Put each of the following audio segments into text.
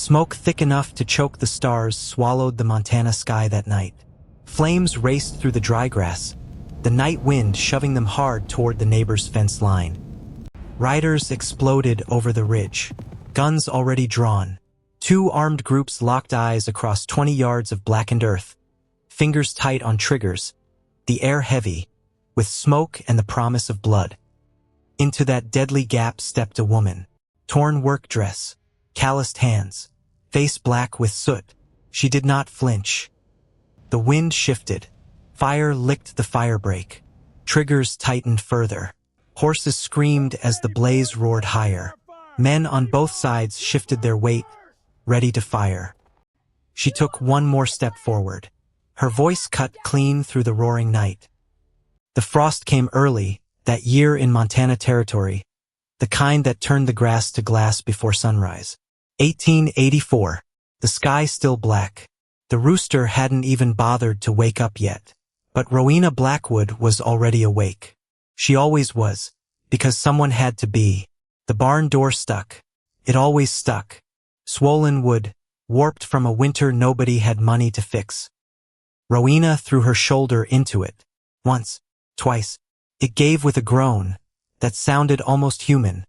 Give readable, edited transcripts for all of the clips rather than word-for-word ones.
Smoke thick enough to choke the stars swallowed the Montana sky that night. Flames raced through the dry grass, the night wind shoving them hard toward the neighbor's fence line. Riders exploded over the ridge, guns already drawn. 2 armed groups locked eyes across 20 yards of blackened earth, fingers tight on triggers, the air heavy, with smoke and the promise of blood. Into that deadly gap stepped a woman, torn work dress, calloused hands, face black with soot. She did not flinch. The wind shifted. Fire licked the firebrake. Triggers tightened further. Horses screamed as the blaze roared higher. Men on both sides shifted their weight, ready to fire. She took one more step forward. Her voice cut clean through the roaring night. The frost came early, that year in Montana territory, the kind that turned the grass to glass before sunrise. 1884. The sky still black. The rooster hadn't even bothered to wake up yet. But Rowena Blackwood was already awake. She always was, because someone had to be. The barn door stuck. It always stuck. Swollen wood, warped from a winter nobody had money to fix. Rowena threw her shoulder into it. Once, twice. It gave with a groan that sounded almost human,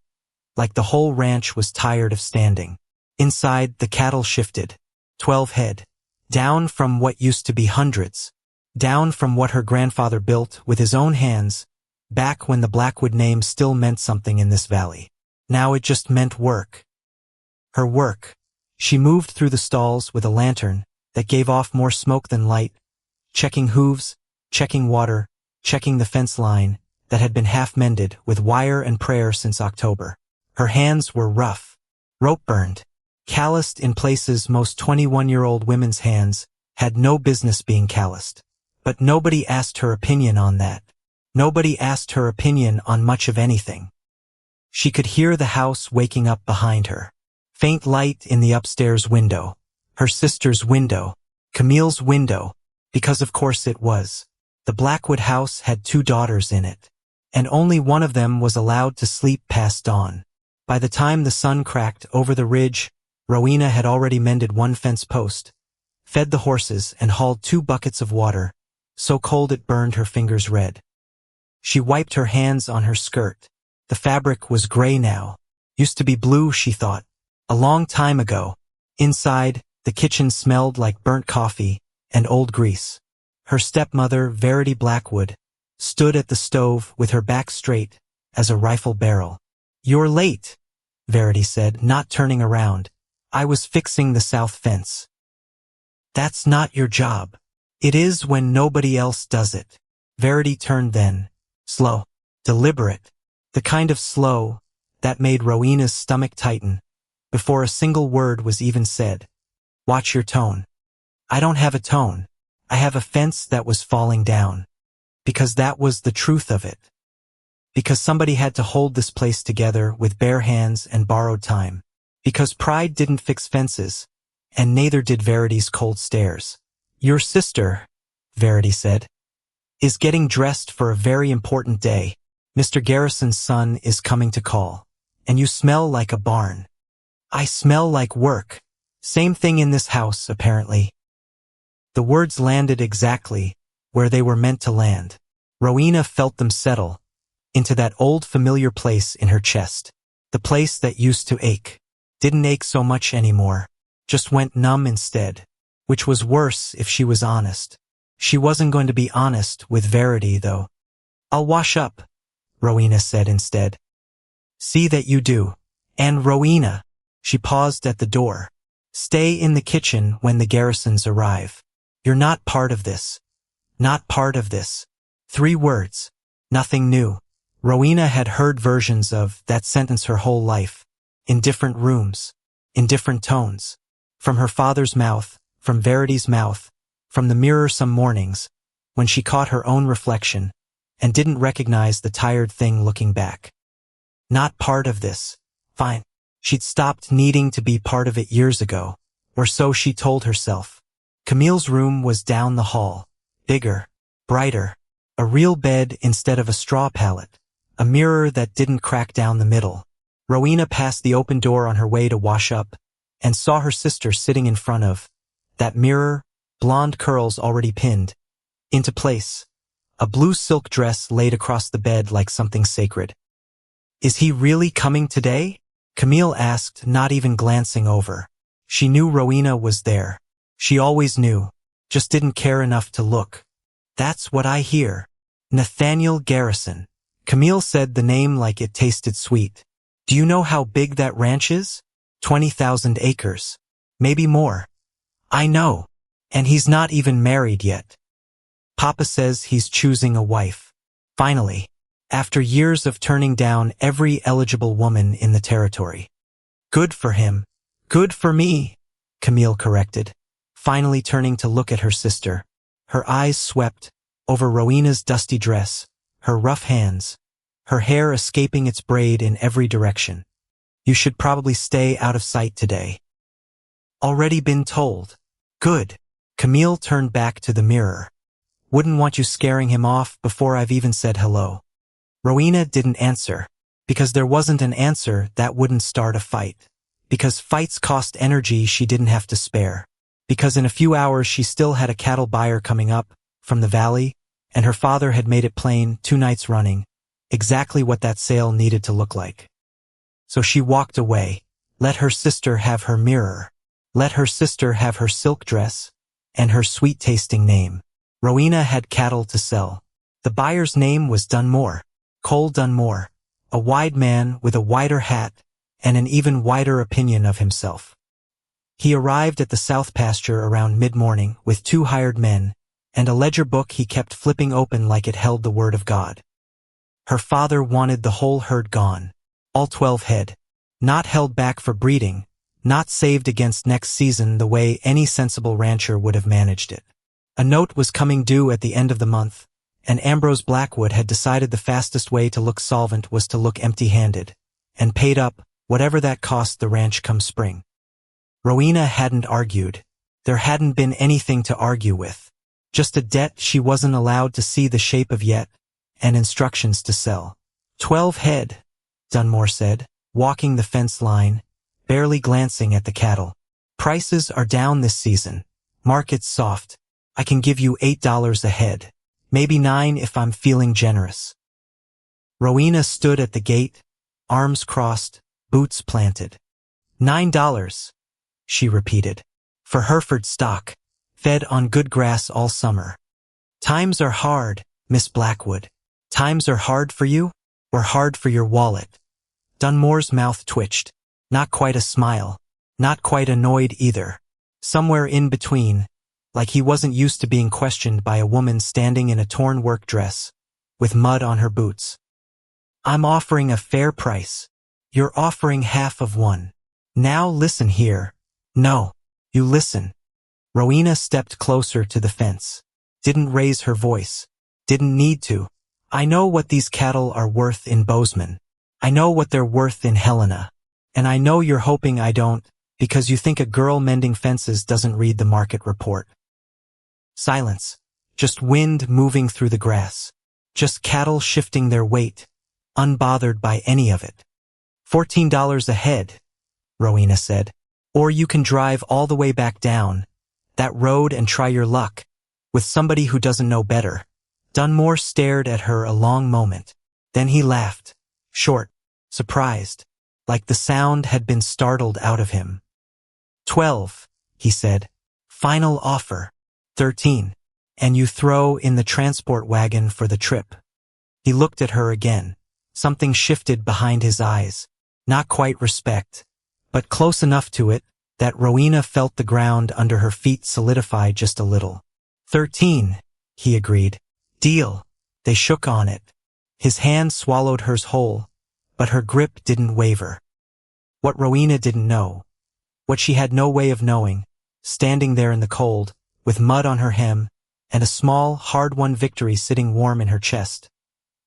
like the whole ranch was tired of standing. Inside, the cattle shifted. 12 head. Down from what used to be hundreds. Down from what her grandfather built with his own hands, back when the Blackwood name still meant something in this valley. Now it just meant work. Her work. She moved through the stalls with a lantern that gave off more smoke than light, checking hooves, checking water, checking the fence line that had been half mended with wire and prayer since October. Her hands were rough, rope-burned, calloused in places most 21-year-old women's hands had no business being calloused. But nobody asked her opinion on that. Nobody asked her opinion on much of anything. She could hear the house waking up behind her. Faint light in the upstairs window. Her sister's window. Camille's window. Because of course it was. The Blackwood house had 2 daughters in it. And only one of them was allowed to sleep past dawn. By the time the sun cracked over the ridge, Rowena had already mended 1 fence post, fed the horses and hauled 2 buckets of water, so cold it burned her fingers red. She wiped her hands on her skirt. The fabric was gray now. Used to be blue, she thought. A long time ago. Inside, the kitchen smelled like burnt coffee and old grease. Her stepmother, Verity Blackwood, stood at the stove with her back straight as a rifle barrel. "You're late," Verity said, not turning around. "I was fixing the south fence." "That's not your job." "It is when nobody else does it." Verity turned then. Slow. Deliberate. The kind of slow that made Rowena's stomach tighten before a single word was even said. "Watch your tone." "I don't have a tone. I have a fence that was falling down." Because that was the truth of it. Because somebody had to hold this place together with bare hands and borrowed time. Because pride didn't fix fences, and neither did Verity's cold stares. "Your sister," Verity said, "is getting dressed for a very important day. Mr. Garrison's son is coming to call. And you smell like a barn." "I smell like work. Same thing in this house, apparently." The words landed exactly where they were meant to land. Rowena felt them settle into that old familiar place in her chest. The place that used to ache. Didn't ache so much anymore. Just went numb instead. Which was worse if she was honest. She wasn't going to be honest with Verity, though. "I'll wash up," Rowena said instead. "See that you do. And Rowena," she paused at the door, "stay in the kitchen when the Garrisons arrive. You're not part of this. Not part of this." 3 words. Nothing new. Rowena had heard versions of that sentence her whole life. In different rooms. In different tones. From her father's mouth, from Verity's mouth, from the mirror some mornings, when she caught her own reflection, and didn't recognize the tired thing looking back. Not part of this. Fine. She'd stopped needing to be part of it years ago, or so she told herself. Camille's room was down the hall. Bigger. Brighter. A real bed instead of a straw pallet. A mirror that didn't crack down the middle. Rowena passed the open door on her way to wash up, and saw her sister sitting in front of that mirror, blonde curls already pinned into place, a blue silk dress laid across the bed like something sacred. "Is he really coming today?" Camille asked, not even glancing over. She knew Rowena was there. She always knew, just didn't care enough to look. "That's what I hear. Nathaniel Garrison." Camille said the name like it tasted sweet. "Do you know how big that ranch is? 20,000 acres. Maybe more." "I know. And he's not even married yet. Papa says he's choosing a wife. Finally, after years of turning down every eligible woman in the territory." "Good for him. Good for me," Camille corrected, finally turning to look at her sister. Her eyes swept over Rowena's dusty dress, her rough hands, her hair escaping its braid in every direction. "You should probably stay out of sight today." "Already been told." "Good." Camille turned back to the mirror. "Wouldn't want you scaring him off before I've even said hello." Rowena didn't answer, because there wasn't an answer that wouldn't start a fight. Because fights cost energy she didn't have to spare. Because in a few hours she still had a cattle buyer coming up from the valley, and her father had made it plain 2 nights running exactly what that sale needed to look like. So she walked away, let her sister have her mirror, let her sister have her silk dress, and her sweet-tasting name. Rowena had cattle to sell. The buyer's name was Dunmore, Cole Dunmore, a wide man with a wider hat and an even wider opinion of himself. He arrived at the south pasture around mid-morning with 2 hired men and a ledger book he kept flipping open like it held the word of God. Her father wanted the whole herd gone, all 12 head, not held back for breeding, not saved against next season the way any sensible rancher would have managed it. A note was coming due at the end of the month, and Ambrose Blackwood had decided the fastest way to look solvent was to look empty-handed, and paid up whatever that cost the ranch come spring. Rowena hadn't argued. There hadn't been anything to argue with. Just a debt she wasn't allowed to see the shape of yet, and instructions to sell. 12 head, Dunmore said, walking the fence line, barely glancing at the cattle. "Prices are down this season. Market's soft. I can give you $8 a head. Maybe 9 if I'm feeling generous." Rowena stood at the gate, arms crossed, boots planted. $9, she repeated. "For Hereford stock, fed on good grass all summer." "Times are hard, Miss Blackwood." "Times are hard for you, or hard for your wallet?" Dunmore's mouth twitched. Not quite a smile, not quite annoyed either. Somewhere in between, like he wasn't used to being questioned by a woman standing in a torn work dress, with mud on her boots. "I'm offering a fair price. You're offering half of one. Now listen here." "No, you listen." Rowena stepped closer to the fence. Didn't raise her voice. Didn't need to. "I know what these cattle are worth in Bozeman. I know what they're worth in Helena. And I know you're hoping I don't, because you think a girl mending fences doesn't read the market report." Silence. Just wind moving through the grass. Just cattle shifting their weight, unbothered by any of it. $14 a head, Rowena said. "Or you can drive all the way back down that road and try your luck with somebody who doesn't know better." Dunmore stared at her a long moment. Then he laughed, short, surprised, like the sound had been startled out of him. 12, he said. "Final offer. 13. And you throw in the transport wagon for the trip." He looked at her again. Something shifted behind his eyes. Not quite respect, but close enough to it that Rowena felt the ground under her feet solidify just a little. 13, he agreed. "Deal." They shook on it. His hand swallowed hers whole, but her grip didn't waver. What Rowena didn't know, what she had no way of knowing, standing there in the cold, with mud on her hem, and a small, hard-won victory sitting warm in her chest,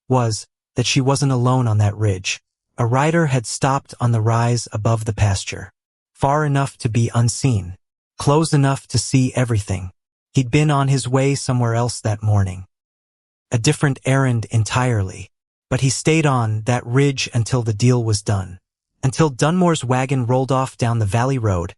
was that she wasn't alone on that ridge. A rider had stopped on the rise above the pasture, far enough to be unseen, close enough to see everything. He'd been on his way somewhere else that morning. A different errand entirely, but he stayed on that ridge until the deal was done, until Dunmore's wagon rolled off down the valley road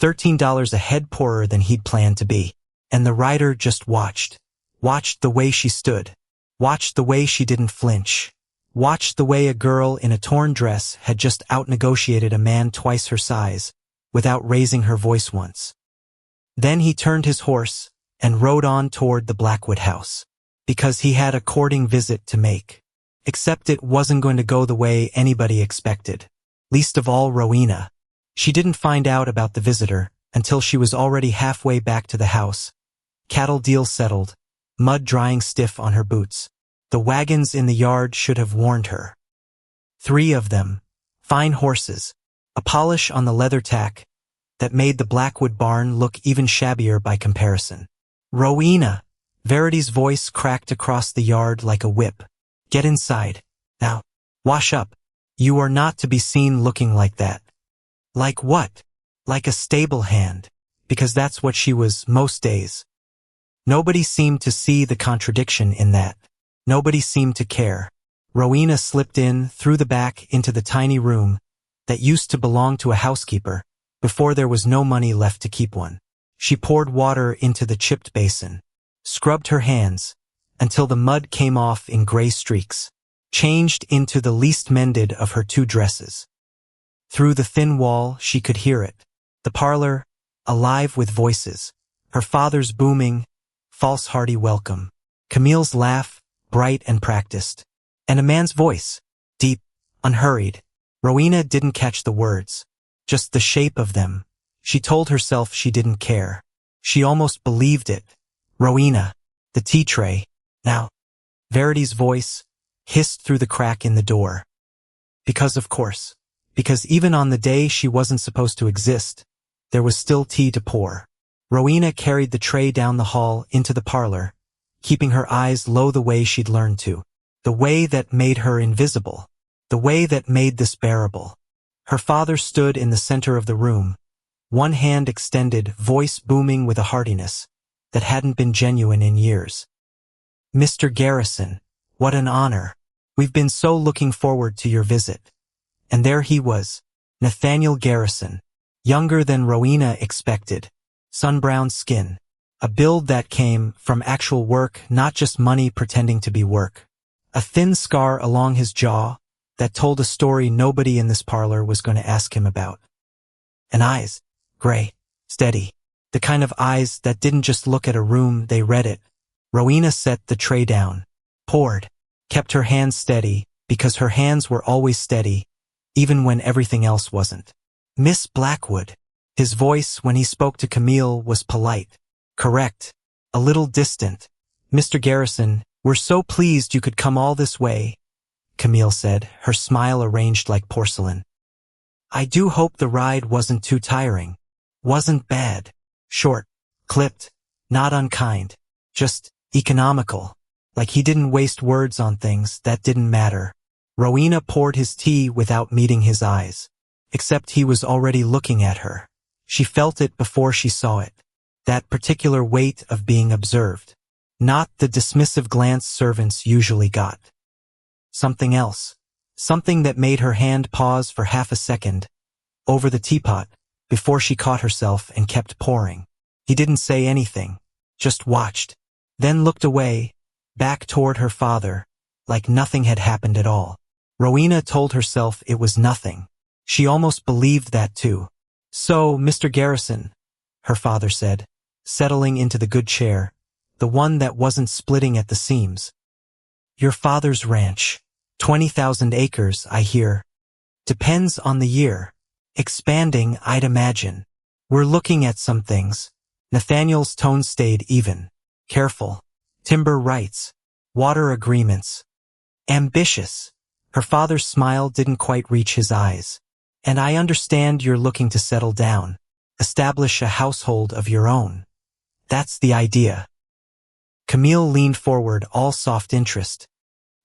$13 a head poorer than he'd planned to be. And the rider just watched. Watched the way she stood. Watched the way she didn't flinch. Watched the way a girl in a torn dress had just outnegotiated a man twice her size, without raising her voice once. Then he turned his horse and rode on toward the Blackwood house, because he had a courting visit to make. Except it wasn't going to go the way anybody expected. Least of all Rowena. She didn't find out about the visitor until she was already halfway back to the house. Cattle deal settled, mud drying stiff on her boots. The wagons in the yard should have warned her. 3 of them, fine horses, a polish on the leather tack that made the Blackwood barn look even shabbier by comparison. Rowena! Verity's voice cracked across the yard like a whip. Get inside. Now, wash up. You are not to be seen looking like that. Like what? Like a stable hand, because that's what she was most days. Nobody seemed to see the contradiction in that. Nobody seemed to care. Rowena slipped in through the back into the tiny room that used to belong to a housekeeper before there was no money left to keep one. She poured water into the chipped basin, scrubbed her hands until the mud came off in gray streaks, changed into the least mended of her 2 dresses. Through the thin wall she could hear it. The parlor, alive with voices. Her father's booming, false hearty welcome. Camille's laugh, bright and practiced. And a man's voice, deep, unhurried. Rowena didn't catch the words, just the shape of them. She told herself she didn't care. She almost believed it. Rowena, the tea tray. Now, Verity's voice hissed through the crack in the door. Because of course, because even on the day she wasn't supposed to exist, there was still tea to pour. Rowena carried the tray down the hall into the parlor, keeping her eyes low the way she'd learned to. The way that made her invisible. The way that made this bearable. Her father stood in the center of the room, one hand extended, voice booming with a heartiness that hadn't been genuine in years. Mr. Garrison, what an honor. We've been so looking forward to your visit. And there he was, Nathaniel Garrison, younger than Rowena expected, sun-brown skin, a build that came from actual work, not just money pretending to be work. A thin scar along his jaw that told a story nobody in this parlor was going to ask him about. And eyes, gray, steady, the kind of eyes that didn't just look at a room, they read it. Rowena set the tray down, poured, kept her hands steady, because her hands were always steady, even when everything else wasn't. Miss Blackwood. His voice when he spoke to Camille was polite, correct, a little distant. Mr. Garrison, we're so pleased you could come all this way, Camille said, her smile arranged like porcelain. I do hope the ride wasn't too tiring. Wasn't bad. Short, clipped, not unkind, just economical, like he didn't waste words on things that didn't matter. Rowena poured his tea without meeting his eyes, except he was already looking at her. She felt it before she saw it, that particular weight of being observed, not the dismissive glance servants usually got. Something else, something that made her hand pause for half a second, over the teapot, before she caught herself and kept pouring. He didn't say anything, just watched. Then looked away, back toward her father, like nothing had happened at all. Rowena told herself it was nothing. She almost believed that too. So, Mr. Garrison, her father said, settling into the good chair, the one that wasn't splitting at the seams. Your father's ranch, 20,000 acres, I hear. Depends on the year. Expanding, I'd imagine. We're looking at some things. Nathaniel's tone stayed even. Careful. Timber rights. Water agreements. Ambitious. Her father's smile didn't quite reach his eyes. And I understand you're looking to settle down. Establish a household of your own. That's the idea. Camille leaned forward, all soft interest.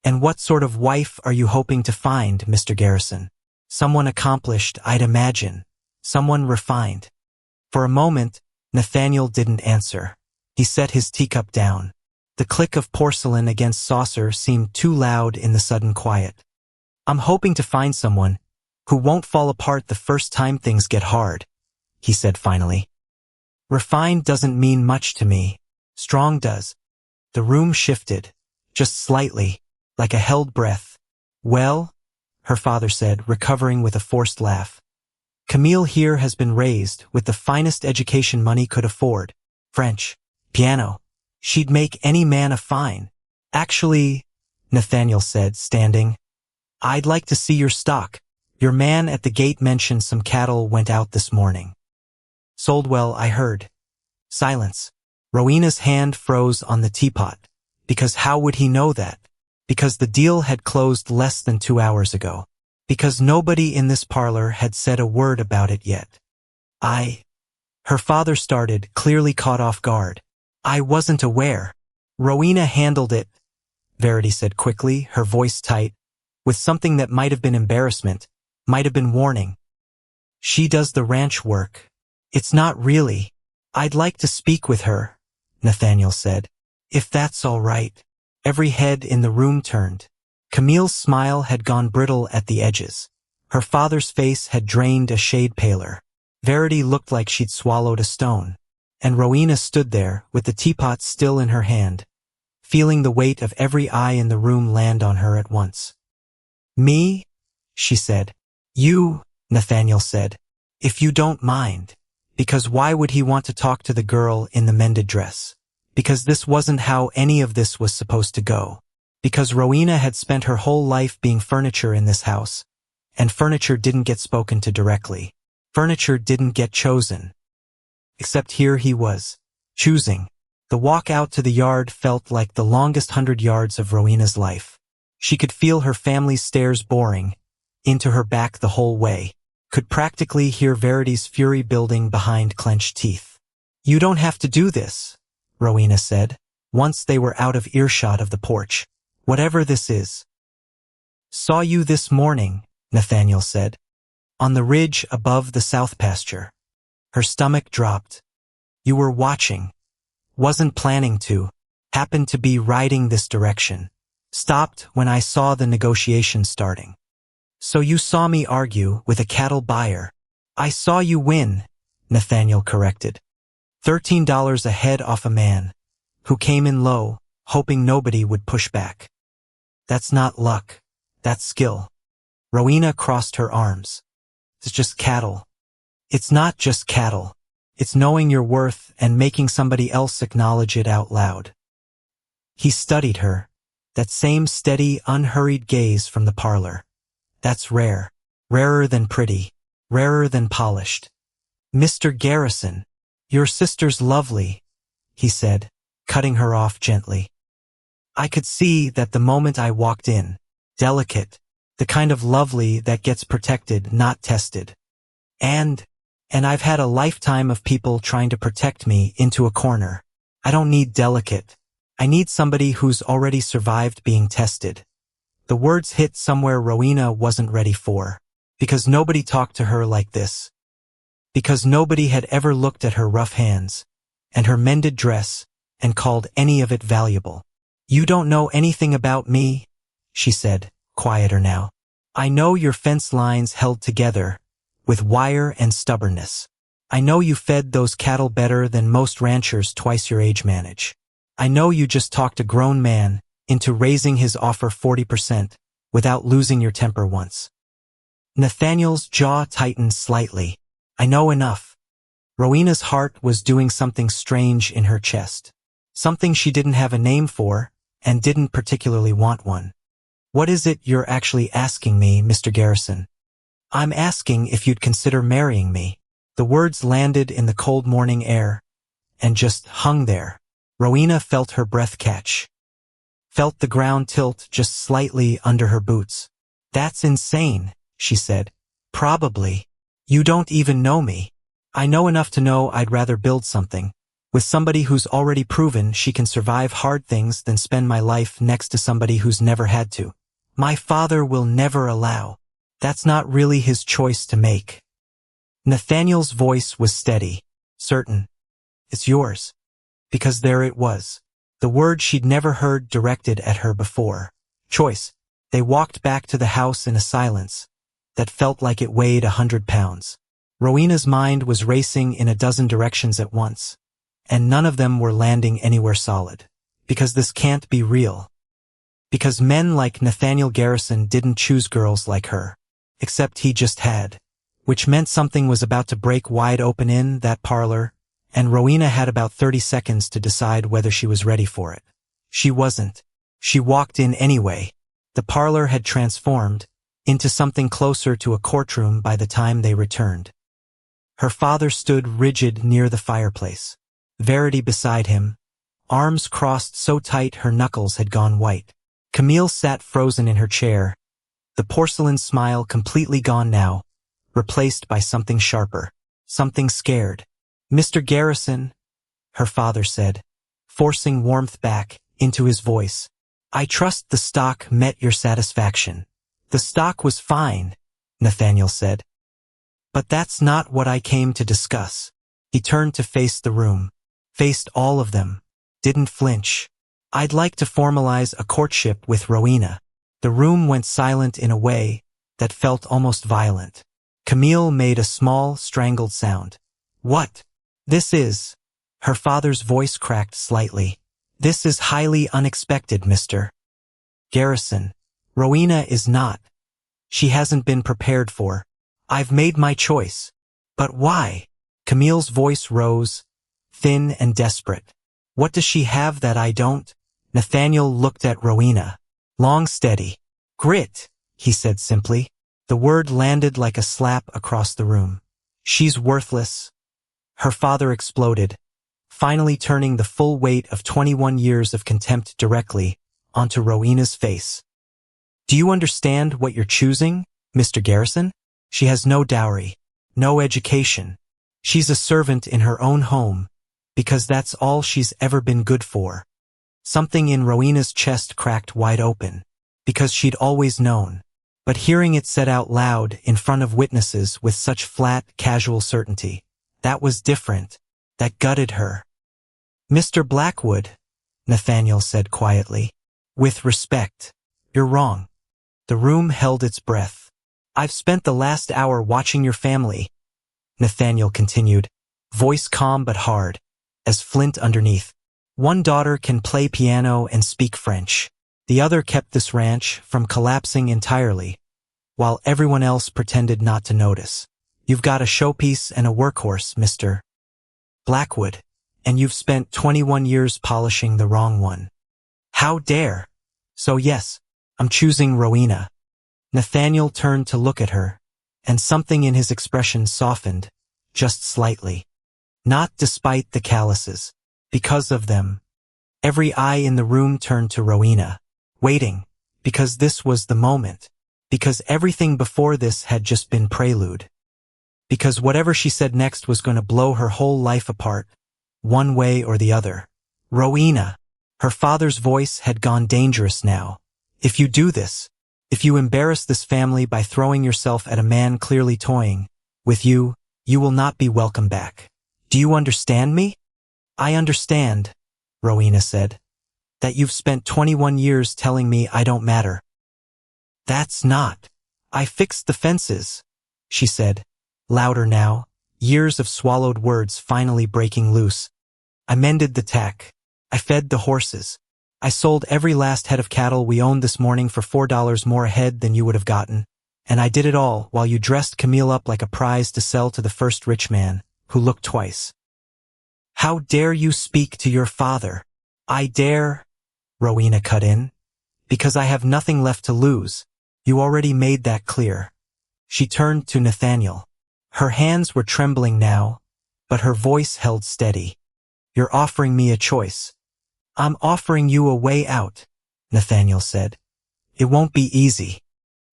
And what sort of wife are you hoping to find, Mr. Garrison? Someone accomplished, I'd imagine. Someone refined. For a moment, Nathaniel didn't answer. He set his teacup down. The click of porcelain against saucer seemed too loud in the sudden quiet. I'm hoping to find someone who won't fall apart the first time things get hard, he said finally. Refined doesn't mean much to me. Strong does. The room shifted, just slightly, like a held breath. Well, her father said, recovering with a forced laugh. Camille here has been raised with the finest education money could afford. French, piano. She'd make any man a fine. Actually, Nathaniel said, standing, I'd like to see your stock. Your man at the gate mentioned some cattle went out this morning. Sold well, I heard. Silence. Rowena's hand froze on the teapot. Because how would he know that? Because the deal had closed less than 2 hours ago. Because nobody in this parlor had said a word about it yet. Her father started, clearly caught off guard. I wasn't aware. Rowena handled it, Verity said quickly, her voice tight, with something that might have been embarrassment, might have been warning. She does the ranch work. It's not really. I'd like to speak with her, Nathaniel said. If that's all right. Every head in the room turned. Camille's smile had gone brittle at the edges. Her father's face had drained a shade paler. Verity looked like she'd swallowed a stone. And Rowena stood there, with the teapot still in her hand, feeling the weight of every eye in the room land on her at once. Me? She said. You, Nathaniel said. If you don't mind. Because why would he want to talk to the girl in the mended dress? Because this wasn't how any of this was supposed to go. Because Rowena had spent her whole life being furniture in this house, and furniture didn't get spoken to directly. Furniture didn't get chosen. Except here he was, choosing. The walk out to the yard felt like the longest 100 yards of Rowena's life. She could feel her family's stairs boring into her back the whole way, could practically hear Verity's fury building behind clenched teeth. You don't have to do this, Rowena said, once they were out of earshot of the porch. Whatever this is. Saw you this morning, Nathaniel said. On the ridge above the south pasture. Her stomach dropped. You were watching. Wasn't planning to. Happened to be riding this direction. Stopped when I saw the negotiation starting. So you saw me argue with a cattle buyer. I saw you win, Nathaniel corrected. $13 a head off a man, who came in low, hoping nobody would push back. That's not luck. That's skill. Rowena crossed her arms. It's just cattle. It's not just cattle. It's knowing your worth and making somebody else acknowledge it out loud. He studied her, that same steady, unhurried gaze from the parlor. That's rare. Rarer than pretty. Rarer than polished. Mr. Garrison, your sister's lovely, he said, cutting her off gently. I could see that the moment I walked in. Delicate. The kind of lovely that gets protected, not tested. And I've had a lifetime of people trying to protect me into a corner. I don't need delicate. I need somebody who's already survived being tested. The words hit somewhere Rowena wasn't ready for. Because nobody talked to her like this. Because nobody had ever looked at her rough hands, and her mended dress, and called any of it valuable. You don't know anything about me, she said, quieter now. I know your fence lines held together, with wire and stubbornness. I know you fed those cattle better than most ranchers twice your age manage. I know you just talked a grown man into raising his offer 40% without losing your temper once. Nathaniel's jaw tightened slightly. I know enough. Rowena's heart was doing something strange in her chest. Something she didn't have a name for, and didn't particularly want one. What is it you're actually asking me, Mr. Garrison? I'm asking if you'd consider marrying me. The words landed in the cold morning air, and just hung there. Rowena felt her breath catch. Felt the ground tilt just slightly under her boots. That's insane, she said. Probably. You don't even know me. I know enough to know I'd rather build something with somebody who's already proven she can survive hard things than spend my life next to somebody who's never had to. My father will never allow. That's not really his choice to make. Nathaniel's voice was steady, certain. It's yours. Because there it was. The word she'd never heard directed at her before. Choice. They walked back to the house in a silence that felt like it weighed 100 pounds. Rowena's mind was racing in a dozen directions at once, and none of them were landing anywhere solid. Because this can't be real. Because men like Nathaniel Garrison didn't choose girls like her. Except he just had. Which meant something was about to break wide open in that parlor, and Rowena had about 30 seconds to decide whether she was ready for it. She wasn't. She walked in anyway. The parlor had transformed into something closer to a courtroom by the time they returned. Her father stood rigid near the fireplace. Verity beside him, arms crossed so tight her knuckles had gone white. Camille sat frozen in her chair, the porcelain smile completely gone now, replaced by something sharper, something scared. "Mr. Garrison," her father said, forcing warmth back into his voice. "I trust the stock met your satisfaction." "The stock was fine," Nathaniel said. "But that's not what I came to discuss." He turned to face the room, faced all of them, didn't flinch. "I'd like to formalize a courtship with Rowena." The room went silent in a way that felt almost violent. Camille made a small, strangled sound. "What? This is..." Her father's voice cracked slightly. "This is highly unexpected, Mr. Garrison. Rowena is not. She hasn't been prepared for. I've made my choice." "But why?" Camille's voice rose, thin and desperate. "What does she have that I don't?" Nathaniel looked at Rowena. "Long, steady. Grit," he said simply. The word landed like a slap across the room. "She's worthless." Her father exploded, finally turning the full weight of 21 years of contempt directly onto Rowena's face. "Do you understand what you're choosing, Mr. Garrison? She has no dowry, no education. She's a servant in her own home, because that's all she's ever been good for." Something in Rowena's chest cracked wide open, because she'd always known. But hearing it said out loud in front of witnesses with such flat, casual certainty, that was different. That gutted her. "Mr. Blackwood," Nathaniel said quietly, "with respect, you're wrong." The room held its breath. "I've spent the last hour watching your family," Nathaniel continued, voice calm but hard, as flint underneath. "One daughter can play piano and speak French. The other kept this ranch from collapsing entirely, while everyone else pretended not to notice. You've got a showpiece and a workhorse, Mr. Blackwood, and you've spent 21 years polishing the wrong one. How dare? So yes, I'm choosing Rowena." Nathaniel turned to look at her, and something in his expression softened, just slightly. Not despite the calluses. Because of them. Every eye in the room turned to Rowena, waiting, because this was the moment, because everything before this had just been prelude. Because whatever she said next was going to blow her whole life apart, one way or the other. "Rowena." Her father's voice had gone dangerous now. "If you do this, if you embarrass this family by throwing yourself at a man clearly toying with you, you will not be welcome back. Do you understand me?" "I understand," Rowena said, "that you've spent 21 years telling me I don't matter." "That's not. I fixed the fences," she said, louder now, years of swallowed words finally breaking loose. "I mended the tack. I fed the horses. I sold every last head of cattle we owned this morning for $4 more a head than you would have gotten, and I did it all while you dressed Camille up like a prize to sell to the first rich man, who looked twice." "How dare you speak to your father?" "I dare," Rowena cut in, "because I have nothing left to lose. You already made that clear." She turned to Nathaniel. Her hands were trembling now, but her voice held steady. "You're offering me a choice." "I'm offering you a way out," Nathaniel said. "It won't be easy."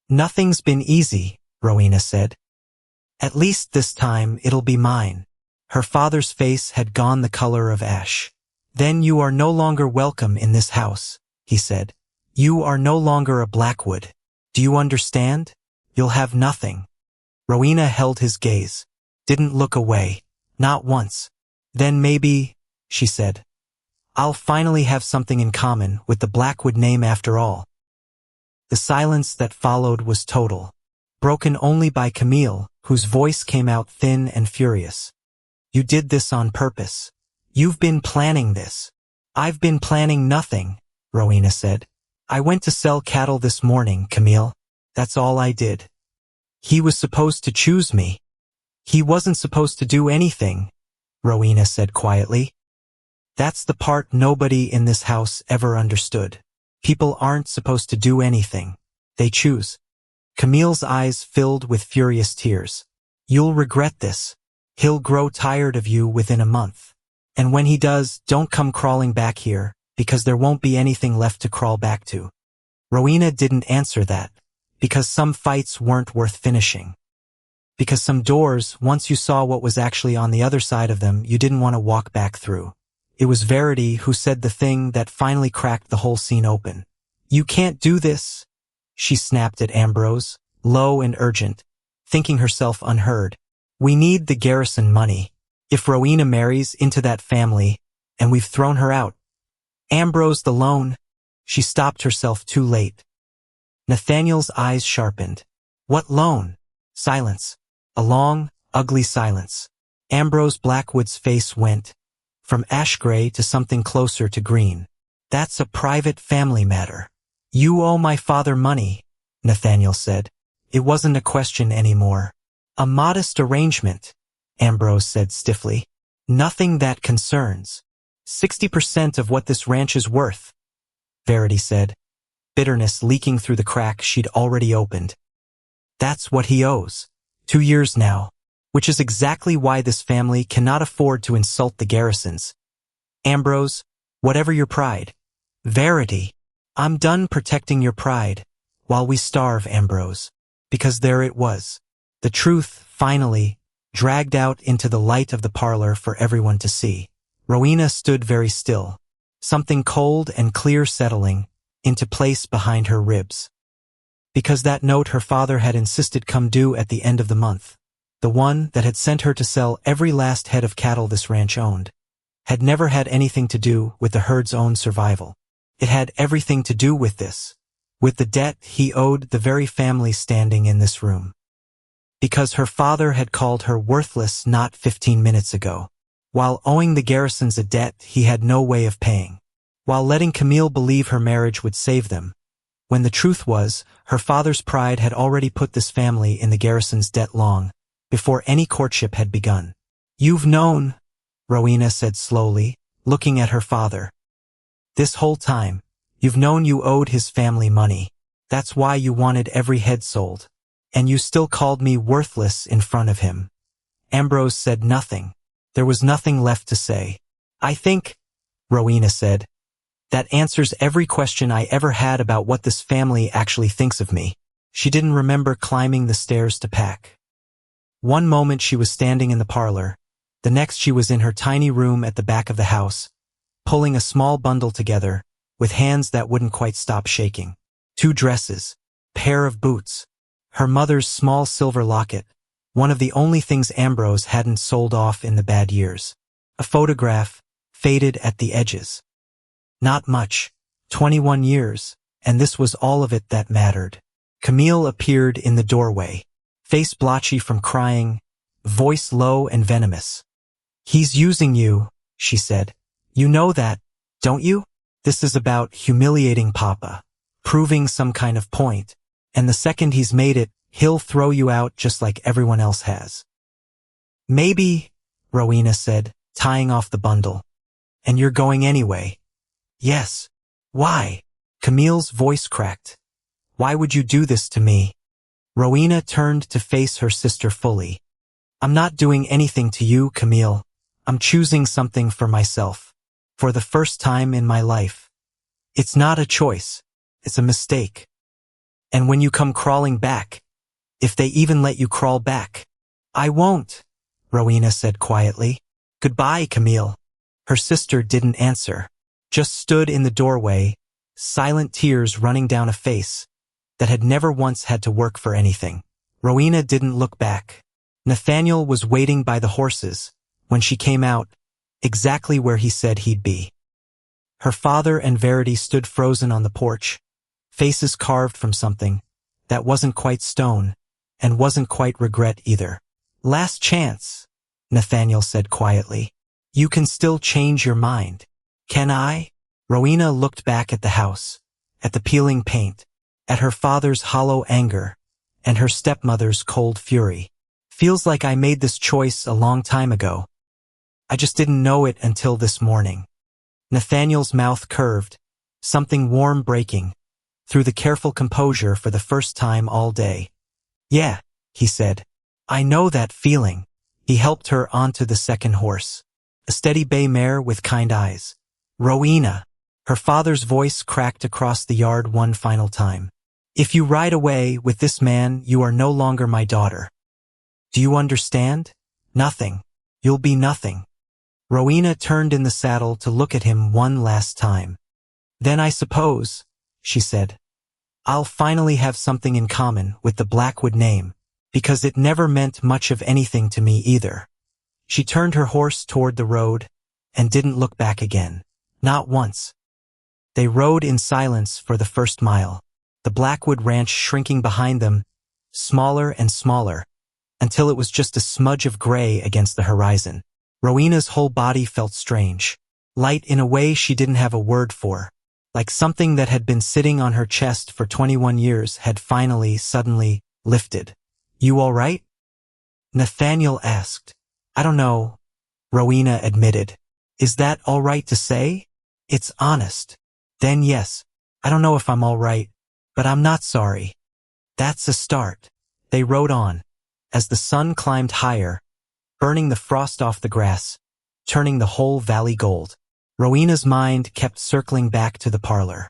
"Nothing's been easy," Rowena said. "At least this time it'll be mine." Her father's face had gone the color of ash. "Then you are no longer welcome in this house," he said. "You are no longer a Blackwood. Do you understand? You'll have nothing." Rowena held his gaze, didn't look away, not once. "Then maybe," she said, "I'll finally have something in common with the Blackwood name after all." The silence that followed was total. broken only by Camille, whose voice came out thin and furious. You did this on purpose. You've been planning this. I've been planning nothing, Rowena said. I went to sell cattle this morning, Camille. That's all I did. He was supposed to choose me. He wasn't supposed to do anything, Rowena said quietly. That's the part nobody in this house ever understood. People aren't supposed to do anything. They choose. Camille's eyes filled with furious tears. You'll regret this. He'll grow tired of you within a month. And when he does, don't come crawling back here, because there won't be anything left to crawl back to. Rowena didn't answer that, because some fights weren't worth finishing. Because some doors, once you saw what was actually on the other side of them, you didn't want to walk back through. It was Verity who said the thing that finally cracked the whole scene open. You can't do this, she snapped at Ambrose, low and urgent, thinking herself unheard. We need the Garrison money. If Rowena marries into that family, and we've thrown her out. Ambrose the loan. She stopped herself too late. Nathaniel's eyes sharpened. What loan? Silence. A long, ugly silence. Ambrose Blackwood's face went from ash gray to something closer to green. That's a private family matter. You owe my father money, Nathaniel said. It wasn't a question anymore. A modest arrangement, Ambrose said stiffly. Nothing that concerns. 60% of what this ranch is worth, Verity said, bitterness leaking through the crack she'd already opened. That's what he owes. 2 years now. Which is exactly why this family cannot afford to insult the Garrisons. Ambrose, whatever your pride. Verity, I'm done protecting your pride, while we starve, Ambrose. Because there it was. The truth, finally, dragged out into the light of the parlor for everyone to see. Rowena stood very still, something cold and clear settling into place behind her ribs. Because that note her father had insisted come due at the end of the month, the one that had sent her to sell every last head of cattle this ranch owned, had never had anything to do with the herd's own survival. It had everything to do with this, with the debt he owed the very family standing in this room. Because her father had called her worthless not 15 minutes ago, while owing the Garrisons a debt he had no way of paying, while letting Camille believe her marriage would save them, when the truth was, her father's pride had already put this family in the Garrisons' debt long before any courtship had begun. You've known, Rowena said slowly, looking at her father. This whole time, you've known you owed his family money. That's why you wanted every head sold. And you still called me worthless in front of him. Ambrose said nothing. There was nothing left to say. I think, Rowena said, that answers every question I ever had about what this family actually thinks of me. She didn't remember climbing the stairs to pack. One moment she was standing in the parlor, the next she was in her tiny room at the back of the house, pulling a small bundle together, with hands that wouldn't quite stop shaking. 2 dresses, pair of boots, her mother's small silver locket, one of the only things Ambrose hadn't sold off in the bad years. A photograph, faded at the edges. Not much, 21 years, and this was all of it that mattered. Camille appeared in the doorway, face blotchy from crying, voice low and venomous. He's using you, she said. You know that, don't you? This is about humiliating Papa, proving some kind of point, and the second he's made it, he'll throw you out just like everyone else has. Maybe, Rowena said, tying off the bundle. And you're going anyway. Yes. Why? Camille's voice cracked. Why would you do this to me? Rowena turned to face her sister fully. I'm not doing anything to you, Camille. I'm choosing something for myself. For the first time in my life. It's not a choice. It's a mistake. And when you come crawling back, if they even let you crawl back, I won't, Rowena said quietly. Goodbye, Camille. Her sister didn't answer, just stood in the doorway, silent tears running down a face that had never once had to work for anything. Rowena didn't look back. Nathaniel was waiting by the horses when she came out, exactly where he said he'd be. Her father and Verity stood frozen on the porch, faces carved from something that wasn't quite stone, and wasn't quite regret either. Last chance, Nathaniel said quietly. You can still change your mind. Can I? Rowena looked back at the house, at the peeling paint, at her father's hollow anger, and her stepmother's cold fury. Feels like I made this choice a long time ago. I just didn't know it until this morning. Nathaniel's mouth curved, something warm breaking through the careful composure for the first time all day. Yeah, he said. I know that feeling. He helped her onto the second horse, a steady bay mare with kind eyes. Rowena. Her father's voice cracked across the yard one final time. If you ride away with this man, you are no longer my daughter. Do you understand? Nothing. You'll be nothing. Rowena turned in the saddle to look at him one last time. Then I suppose, she said, I'll finally have something in common with the Blackwood name, because it never meant much of anything to me either. She turned her horse toward the road and didn't look back again. Not once. They rode in silence for the first mile, the Blackwood ranch shrinking behind them, smaller and smaller, until it was just a smudge of gray against the horizon. Rowena's whole body felt strange, light in a way she didn't have a word for, like something that had been sitting on her chest for 21 years had finally, suddenly, lifted. You all right? Nathaniel asked. I don't know, Rowena admitted. Is that all right to say? It's honest. Then yes, I don't know if I'm all right, but I'm not sorry. That's a start. They rode on, as the sun climbed higher, burning the frost off the grass, turning the whole valley gold. Rowena's mind kept circling back to the parlor,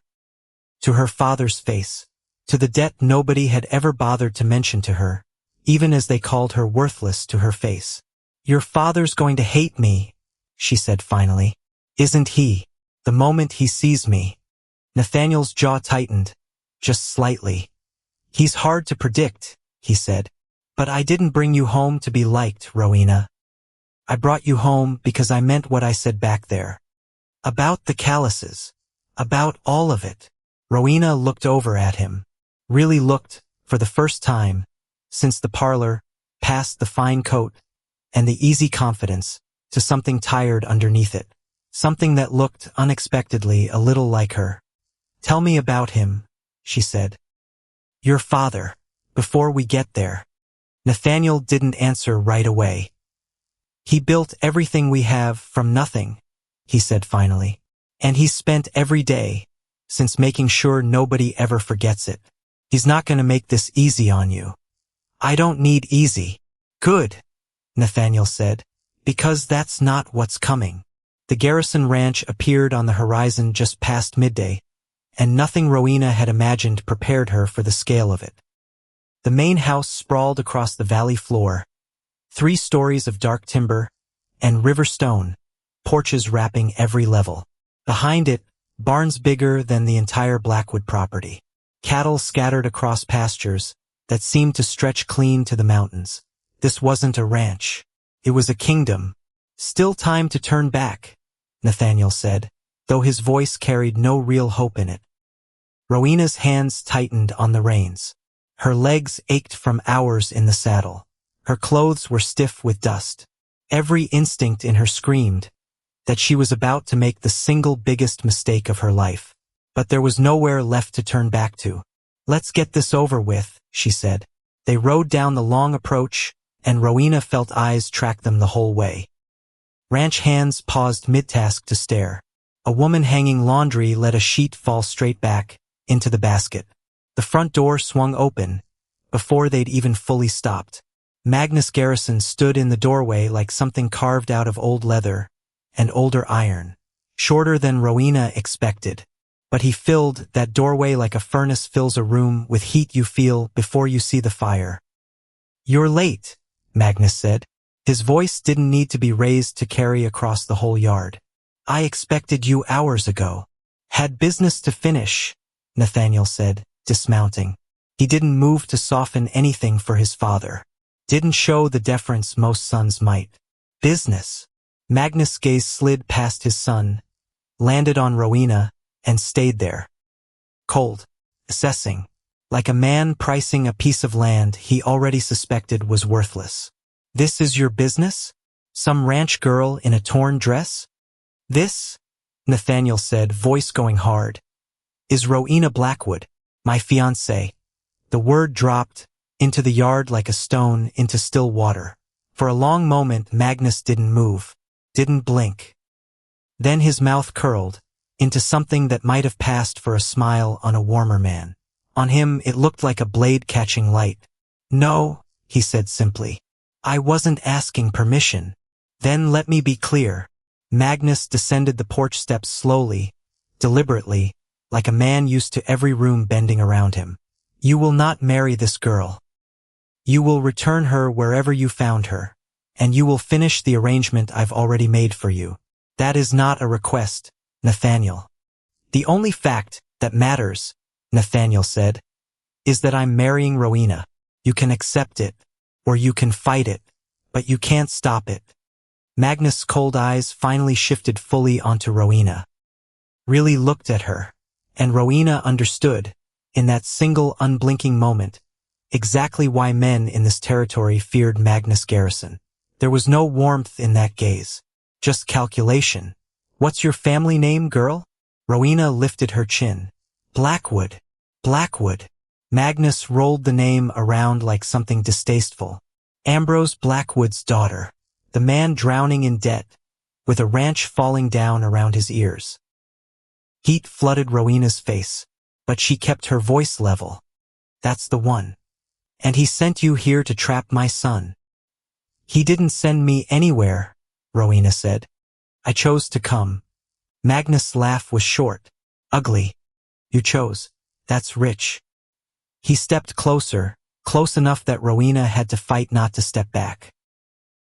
to her father's face, to the debt nobody had ever bothered to mention to her, even as they called her worthless to her face. Your father's going to hate me, she said finally. Isn't he? The moment he sees me. Nathaniel's jaw tightened, just slightly. He's hard to predict, he said. But I didn't bring you home to be liked, Rowena. I brought you home because I meant what I said back there. About the calluses. About all of it. Rowena looked over at him. Really looked, for the first time, since the parlor, past the fine coat and the easy confidence, to something tired underneath it. Something that looked unexpectedly a little like her. Tell me about him, she said. Your father. Before we get there. Nathaniel didn't answer right away. He built everything we have from nothing, he said finally. And he's spent every day, since making sure nobody ever forgets it. He's not going to make this easy on you. I don't need easy. Good, Nathaniel said, because that's not what's coming. The Garrison ranch appeared on the horizon just past midday, and nothing Rowena had imagined prepared her for the scale of it. The main house sprawled across the valley floor, 3 stories of dark timber and river stone, porches wrapping every level. Behind it, barns bigger than the entire Blackwood property. Cattle scattered across pastures that seemed to stretch clean to the mountains. This wasn't a ranch. It was a kingdom. Still time to turn back, Nathaniel said, though his voice carried no real hope in it. Rowena's hands tightened on the reins. Her legs ached from hours in the saddle. Her clothes were stiff with dust. Every instinct in her screamed that she was about to make the single biggest mistake of her life. But there was nowhere left to turn back to. Let's get this over with, she said. They rode down the long approach, and Rowena felt eyes track them the whole way. Ranch hands paused mid-task to stare. A woman hanging laundry let a sheet fall straight back into the basket. The front door swung open before they'd even fully stopped. Magnus Garrison stood in the doorway like something carved out of old leather and older iron, shorter than Rowena expected. But he filled that doorway like a furnace fills a room with heat you feel before you see the fire. You're late, Magnus said. His voice didn't need to be raised to carry across the whole yard. I expected you hours ago. Had business to finish, Nathaniel said, dismounting. He didn't move to soften anything for his father. Didn't show the deference most sons might. Business. Magnus' gaze slid past his son, landed on Rowena, and stayed there. Cold. Assessing. like a man pricing a piece of land he already suspected was worthless. "This is your business? Some ranch girl in a torn dress?" "This," Nathaniel said, voice going hard, "is Rowena Blackwood, my fiancée." The word dropped into the yard like a stone into still water. For a long moment Magnus didn't move, didn't blink. Then his mouth curled into something that might have passed for a smile on a warmer man. On him it looked like a blade catching light. "No," he said simply. "I wasn't asking permission." "Then let me be clear." Magnus descended the porch steps slowly, deliberately, like a man used to every room bending around him. "You will not marry this girl. You will return her wherever you found her, and you will finish the arrangement I've already made for you. That is not a request, Nathaniel. The only fact that matters," Nathaniel said, "is that I'm marrying Rowena. You can accept it, or you can fight it, but you can't stop it." Magnus' cold eyes finally shifted fully onto Rowena. Really looked at her, and Rowena understood, in that single unblinking moment, exactly why men in this territory feared Magnus Garrison. There was no warmth in that gaze, just calculation. "What's your family name, girl?" Rowena lifted her chin. "Blackwood. Blackwood." Magnus rolled the name around like something distasteful. "Ambrose Blackwood's daughter. The man drowning in debt, with a ranch falling down around his ears." Heat flooded Rowena's face, but she kept her voice level. "That's the one. And he sent you here to trap my son." "He didn't send me anywhere," Rowena said. "I chose to come." Magnus' laugh was short, ugly. "You chose. That's rich." He stepped closer, close enough that Rowena had to fight not to step back.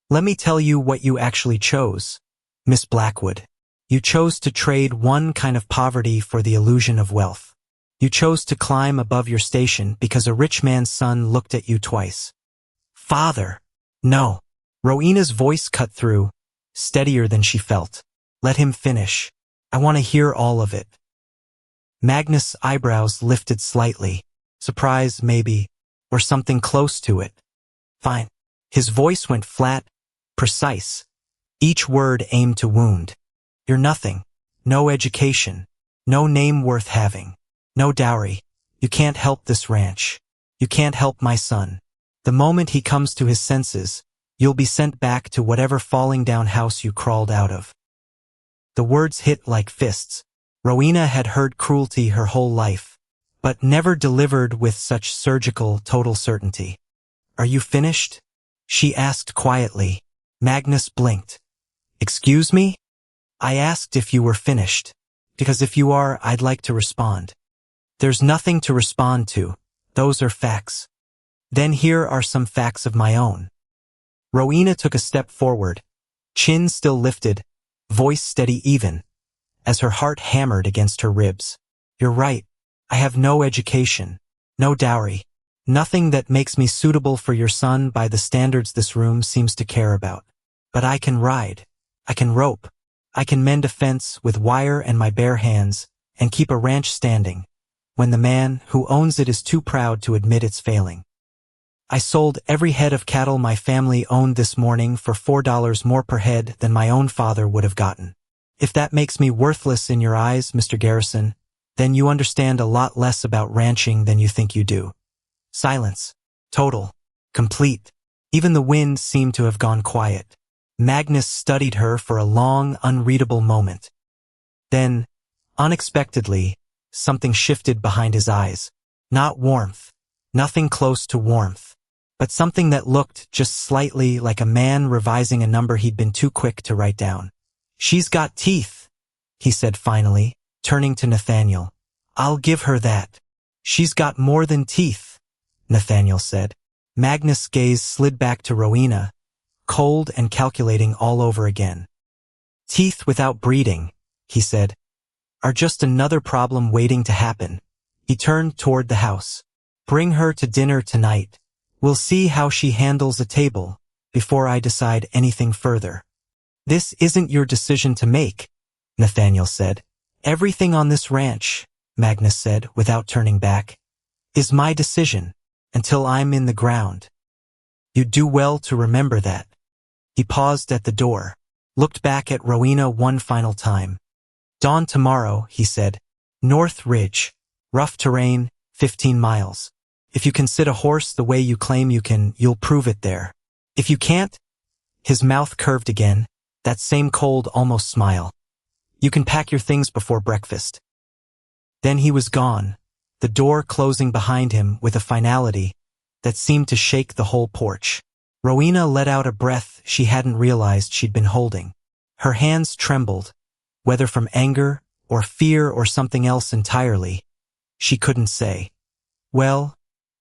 "Let me tell you what you actually chose, Miss Blackwood. You chose to trade one kind of poverty for the illusion of wealth. You chose to climb above your station because a rich man's son looked at you twice." "Father!" "No." Rowena's voice cut through, steadier than she felt. "Let him finish. I want to hear all of it." Magnus' eyebrows lifted slightly. Surprise, maybe, or something close to it. "Fine." His voice went flat, precise. Each word aimed to wound. "You're nothing. No education. No name worth having. No dowry. You can't help this ranch. You can't help my son. The moment he comes to his senses, you'll be sent back to whatever falling down house you crawled out of." The words hit like fists. Rowena had heard cruelty her whole life, but never delivered with such surgical, total certainty. "Are you finished?" she asked quietly. Magnus blinked. "Excuse me?" "I asked if you were finished, because if you are, I'd like to respond." "There's nothing to respond to. Those are facts." "Then here are some facts of my own." Rowena took a step forward, chin still lifted, voice steady even, as her heart hammered against her ribs. "You're right. I have no education, no dowry, nothing that makes me suitable for your son by the standards this room seems to care about. But I can ride. I can rope. I can mend a fence with wire and my bare hands and keep a ranch standing when the man who owns it is too proud to admit it's failing. I sold every head of cattle my family owned this morning for $4 more per head than my own father would have gotten. If that makes me worthless in your eyes, Mr. Garrison, then you understand a lot less about ranching than you think you do." Silence. Total. Complete. Even the wind seemed to have gone quiet. Magnus studied her for a long, unreadable moment. Then, unexpectedly, something shifted behind his eyes. Not warmth. Nothing close to warmth. But something that looked just slightly like a man revising a number he'd been too quick to write down. "She's got teeth," he said finally, turning to Nathaniel. "I'll give her that." "She's got more than teeth," Nathaniel said. Magnus' gaze slid back to Rowena, cold and calculating all over again. "Teeth without breeding," he said, "are just another problem waiting to happen." He turned toward the house. "Bring her to dinner tonight. We'll see how she handles a table before I decide anything further." "This isn't your decision to make," Nathaniel said. "Everything on this ranch," Magnus said without turning back, is my decision, until I'm in the ground. You'd do well to remember that. He paused at the door, looked back at Rowena one final time. Dawn tomorrow, he said. North Ridge. Rough terrain, 15 miles. If you can sit a horse the way you claim you can, you'll prove it there. If you can't, his mouth curved again, that same cold, almost smile. You can pack your things before breakfast. Then he was gone, the door closing behind him with a finality that seemed to shake the whole porch. Rowena let out a breath she hadn't realized she'd been holding. Her hands trembled, whether from anger or fear or something else entirely. She couldn't say. Well,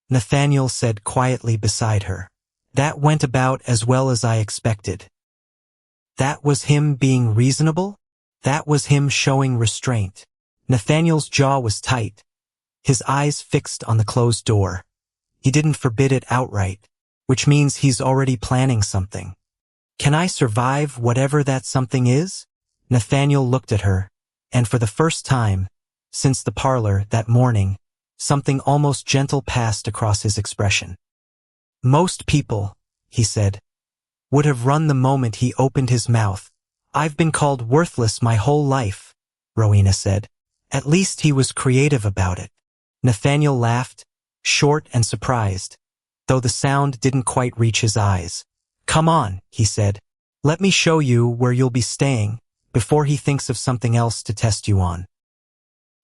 Nathaniel said quietly beside her. That went about as well as I expected. That was him being reasonable? That was him showing restraint. Nathaniel's jaw was tight, his eyes fixed on the closed door. He didn't forbid it outright, which means he's already planning something. Can I survive whatever that something is? Nathaniel looked at her, and for the first time, since the parlor that morning, something almost gentle passed across his expression. Most people, he said, would have run the moment he opened his mouth. I've been called worthless my whole life, Rowena said. At least he was creative about it. Nathaniel laughed, short and surprised, though the sound didn't quite reach his eyes. Come on, he said. Let me show you where you'll be staying before he thinks of something else to test you on.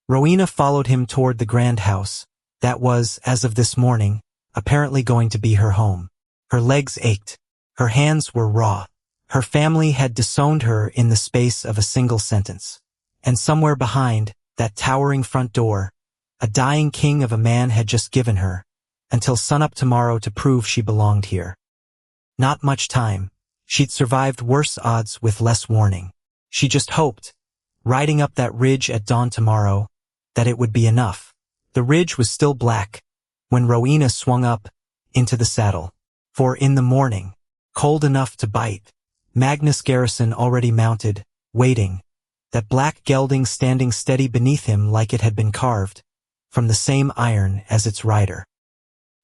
Rowena followed him toward the grand house that was, as of this morning, apparently going to be her home. Her legs ached. Her hands were raw. Her family had disowned her in the space of a single sentence. And somewhere behind that towering front door, a dying king of a man had just given her, until sunup tomorrow to prove she belonged here. Not much time. She'd survived worse odds with less warning. She just hoped, riding up that ridge at dawn tomorrow, that it would be enough. The ridge was still black when Rowena swung up into the saddle. For in the morning, cold enough to bite, Magnus Garrison already mounted, waiting, that black gelding standing steady beneath him like it had been carved from the same iron as its rider.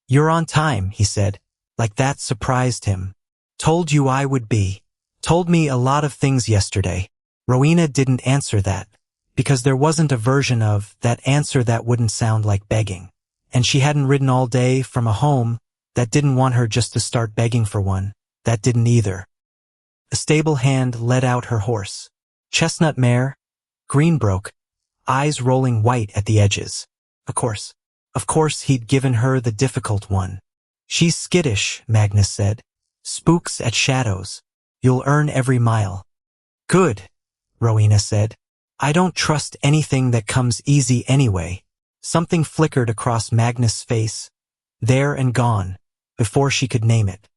You're on time, he said, like that surprised him. Told you I would be. Told me a lot of things yesterday. Rowena didn't answer that, because there wasn't a version of that answer that wouldn't sound like begging. And she hadn't ridden all day from a home that didn't want her just to start begging for one. That didn't either. A stable hand led out her horse. Chestnut mare, greenbroke, eyes rolling white at the edges. Of course he'd given her the difficult one. She's skittish, Magnus said. Spooks at shadows. You'll earn every mile. Good, Rowena said. I don't trust anything that comes easy anyway. Something flickered across Magnus' face, there and gone, before she could name it.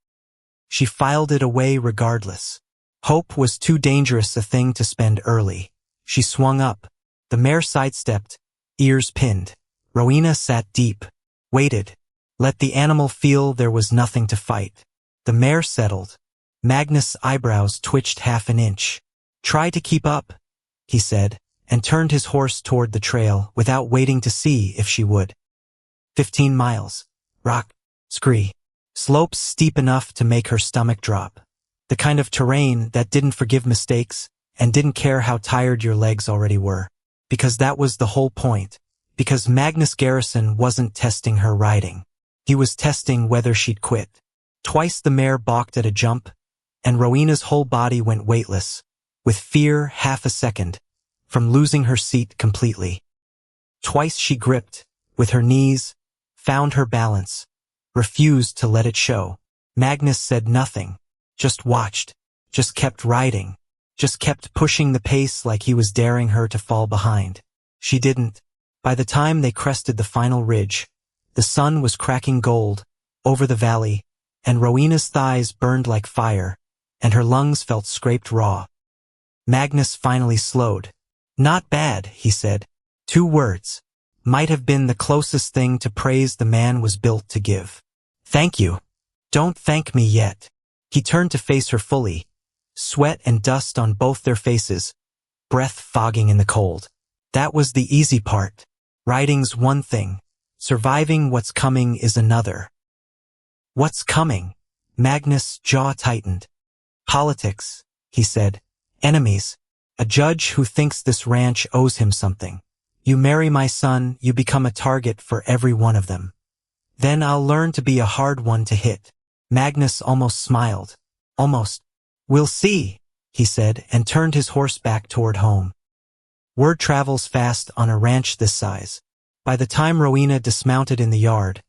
She filed it away regardless. Hope was too dangerous a thing to spend early. She swung up. The mare sidestepped, ears pinned. Rowena sat deep, waited, let the animal feel there was nothing to fight. The mare settled. Magnus' eyebrows twitched half an inch. Try to keep up, he said, and turned his horse toward the trail without waiting to see if she would. 15 miles. Rock. Scree. Slopes steep enough to make her stomach drop. The kind of terrain that didn't forgive mistakes and didn't care how tired your legs already were. Because that was the whole point. Because Magnus Garrison wasn't testing her riding. He was testing whether she'd quit. Twice the mare balked at a jump, and Rowena's whole body went weightless, with fear half a second, from losing her seat completely. Twice she gripped, with her knees, found her balance, refused to let it show. Magnus said nothing, just watched, just kept riding, just kept pushing the pace like he was daring her to fall behind. She didn't. By the time they crested the final ridge, the sun was cracking gold over the valley, and Rowena's thighs burned like fire, and her lungs felt scraped raw. Magnus finally slowed. Not bad, he said. 2 words. Might have been the closest thing to praise the man was built to give. Thank you. Don't thank me yet. He turned to face her fully, sweat and dust on both their faces, breath fogging in the cold. That was the easy part. Riding's one thing. Surviving what's coming is another. What's coming? Magnus' jaw tightened. Politics, he said. Enemies. A judge who thinks this ranch owes him something. You marry my son, you become a target for every one of them. Then I'll learn to be a hard one to hit. Magnus almost smiled. Almost. We'll see, he said, and turned his horse back toward home. Word travels fast on a ranch this size. By the time Rowena dismounted in the yard,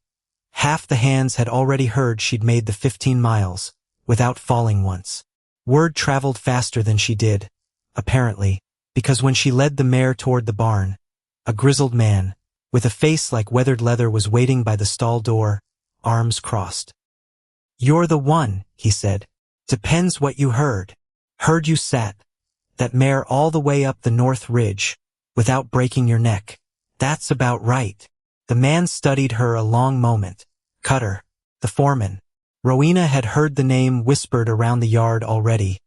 half the hands had already heard she'd made the 15 miles, without falling once. Word traveled faster than she did, apparently, because when she led the mare toward the barn, a grizzled man, with a face like weathered leather, was waiting by the stall door, arms crossed. You're the one, he said. Depends what you heard. Heard you sat that mare all the way up the north ridge, without breaking your neck. That's about right. The man studied her a long moment. Cutter, the foreman. Rowena had heard the name whispered around the yard already,